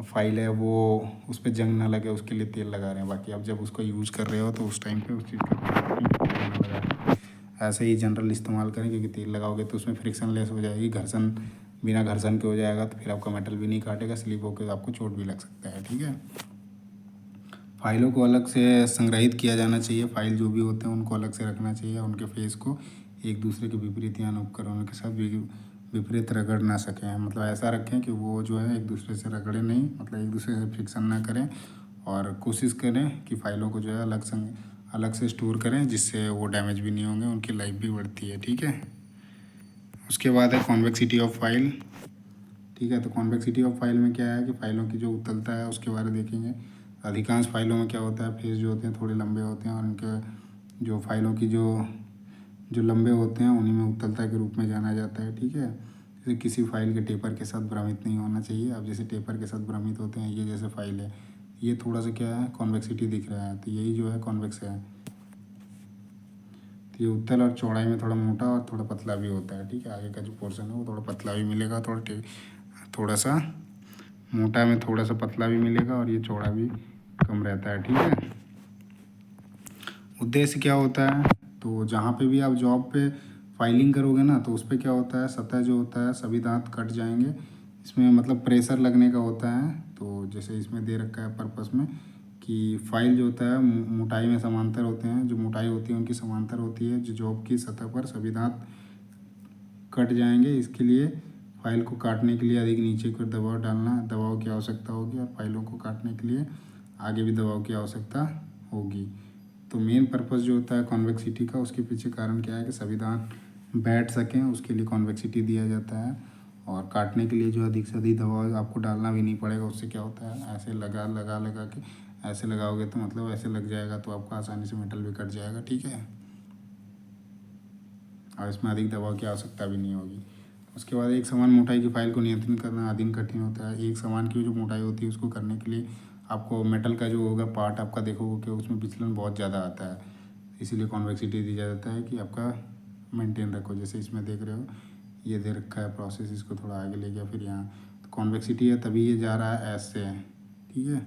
Speaker 1: फाइल है वो उस पर जंग ना लगे, उसके लिए तेल लगा रहे हैं। बाकी आप जब उसको यूज़ कर रहे हो तो उस टाइम पे उस चीज़ का ऐसे ही जनरल इस्तेमाल करें, क्योंकि तेल लगाओगे तो उसमें फ्रिक्शन लेस हो जाएगी, घर्षण बिना घर्षण के हो जाएगा, तो फिर आपका मेटल भी नहीं काटेगा, स्लिप होकर आपको चोट भी लग सकता है, ठीक है। फाइलों को अलग से संग्रहित किया जाना चाहिए, फाइल जो भी होते हैं उनको अलग से रखना चाहिए, उनके फेस को एक दूसरे के विपरीत या उपकरणों के साथ विपरीत रगड़ ना सकें। मतलब ऐसा रखें कि वो जो है एक दूसरे से रगड़े नहीं, मतलब एक दूसरे से फ्रिक्शन ना करें। और कोशिश करें कि फ़ाइलों को जो है अलग से स्टोर करें, जिससे वो डैमेज भी नहीं होंगे, उनकी लाइफ भी बढ़ती है, ठीक है। उसके बाद है कॉन्वेक्सिटी ऑफ फाइल, ठीक है। तो कॉन्वेक्सिटी ऑफ फाइल में क्या है कि फ़ाइलों की जो उत्तलता है उसके बारे में देखेंगे। अधिकांश फाइलों में क्या होता है, फेस जो होते हैं थोड़े लंबे होते हैं, और उनके जो फाइलों की जो लंबे होते हैं उन्हीं में उत्तलता के रूप में जाना जाता है, ठीक है। जैसे किसी फाइल के टेपर के साथ भ्रमित नहीं होना चाहिए। अब जैसे टेपर के साथ भ्रमित होते हैं, ये जैसे फाइल है, ये थोड़ा सा क्या है, कॉन्वेक्सिटी दिख रहा है, तो यही जो है कॉन्वेक्स है। तो ये उत्तल और चौड़ाई में थोड़ा मोटा और थोड़ा पतला भी होता है, ठीक है। आगे का जो पोर्शन है वो थोड़ा पतला भी मिलेगा, थोड़ा सा मोटा में थोड़ा सा पतला भी मिलेगा, और ये चौड़ा भी कम रहता है, ठीक है। उद्देश्य क्या होता है, तो जहाँ पे भी आप जॉब पे फाइलिंग करोगे ना, तो उस पर क्या होता है, सतह जो होता है सभी दांत कट जाएंगे। इसमें मतलब प्रेशर लगने का होता है। तो जैसे इसमें दे रखा है पर्पस में कि फाइल जो होता है मोटाई में समांतर होते हैं, जो मोटाई होती है उनकी समांतर होती है, जो जॉब की सतह पर सभी दांत कट जाएंगे। इसके लिए फाइल को काटने के लिए अधिक नीचे की ओर दबाव की आवश्यकता होगी, और फाइलों को काटने के लिए आगे भी दबाव की आवश्यकता होगी। तो मेन पर्पस जो होता है कॉन्वेक्सिटी का, उसके पीछे कारण क्या है कि सभी दांत बैठ सकें, उसके लिए कॉन्वेक्सिटी दिया जाता है। और काटने के लिए जो अधिक से अधिक दबाव आपको डालना भी नहीं पड़ेगा। उससे क्या होता है, ऐसे लगा के ऐसे लगाओगे तो मतलब ऐसे लग जाएगा, तो आपका आसानी से मेटल भी कट जाएगा, ठीक है। और इसमें अधिक दबाव की आवश्यकता भी नहीं होगी। उसके बाद एक समान मोटाई की फाइल को नियंत्रित करना अधिक कठिन होता है। एक समान की जो मोटाई होती है उसको करने के लिए आपको मेटल का जो होगा पार्ट आपका देखोगे कि उसमें विचलन बहुत ज़्यादा आता है, इसीलिए कॉन्वेक्सिटी दी जाता है कि आपका मेंटेन रखो। जैसे इसमें देख रहे हो ये दे रखा है प्रोसेस, इसको थोड़ा आगे ले गया, फिर यहाँ तो कॉन्वेक्सिटी है, तभी ये जा रहा है ऐसे, ठीक है।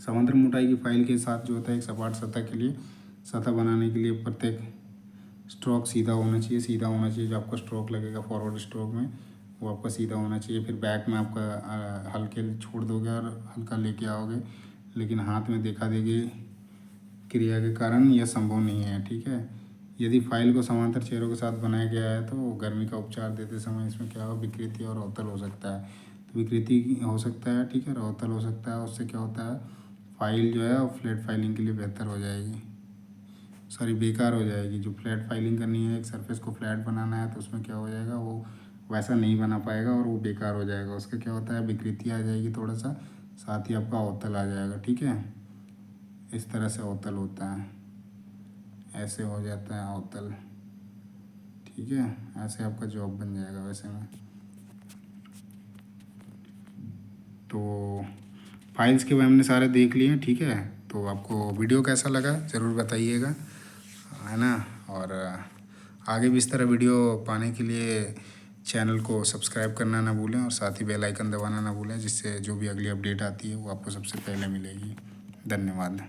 Speaker 1: समांतर मोटाई की फाइल के साथ जो होता है एक सपाट सतह के लिए, सतह बनाने के लिए प्रत्येक स्ट्रोक सीधा होना चाहिए। जो आपका स्ट्रोक लगेगा फॉरवर्ड स्ट्रोक में वो आपका सीधा होना चाहिए। फिर बैक में आपका हल्के छोड़ दोगे और हल्का लेके आओगे, लेकिन हाथ में देखा देखी क्रिया के कारण यह संभव नहीं है, ठीक है। यदि फाइल को समांतर चेहरों के साथ बनाया गया है तो गर्मी का उपचार देते समय इसमें क्या हो, विकृति और अवतल हो सकता है। तो विकृति हो सकता है, ठीक है, और अवतल हो सकता है। उससे क्या होता है, फाइल जो है वो फ्लैट फाइलिंग के लिए बेहतर हो जाएगी, सॉरी बेकार हो जाएगी। जो फ्लैट फाइलिंग करनी है, एक सरफेस को फ्लैट बनाना है, तो उसमें क्या हो जाएगा, वो वैसा नहीं बना पाएगा और वो बेकार हो जाएगा। उसका क्या होता है, विकृति आ जाएगी थोड़ा सा, साथ ही आपका अवतल आ जाएगा, ठीक है। इस तरह से अवतल होता है, ऐसे हो जाता है अवतल, ठीक है। ऐसे आपका जॉब बन जाएगा वैसे में। तो फाइल्स के हमने सारे देख लिए, ठीक है। तो आपको वीडियो कैसा लगा ज़रूर बताइएगा, है ना। और आगे भी इस तरह वीडियो पाने के लिए चैनल को सब्सक्राइब करना ना भूलें, और साथ ही बेल आइकन दबाना ना भूलें, जिससे जो भी अगली अपडेट आती है वो आपको सबसे पहले मिलेगी। धन्यवाद।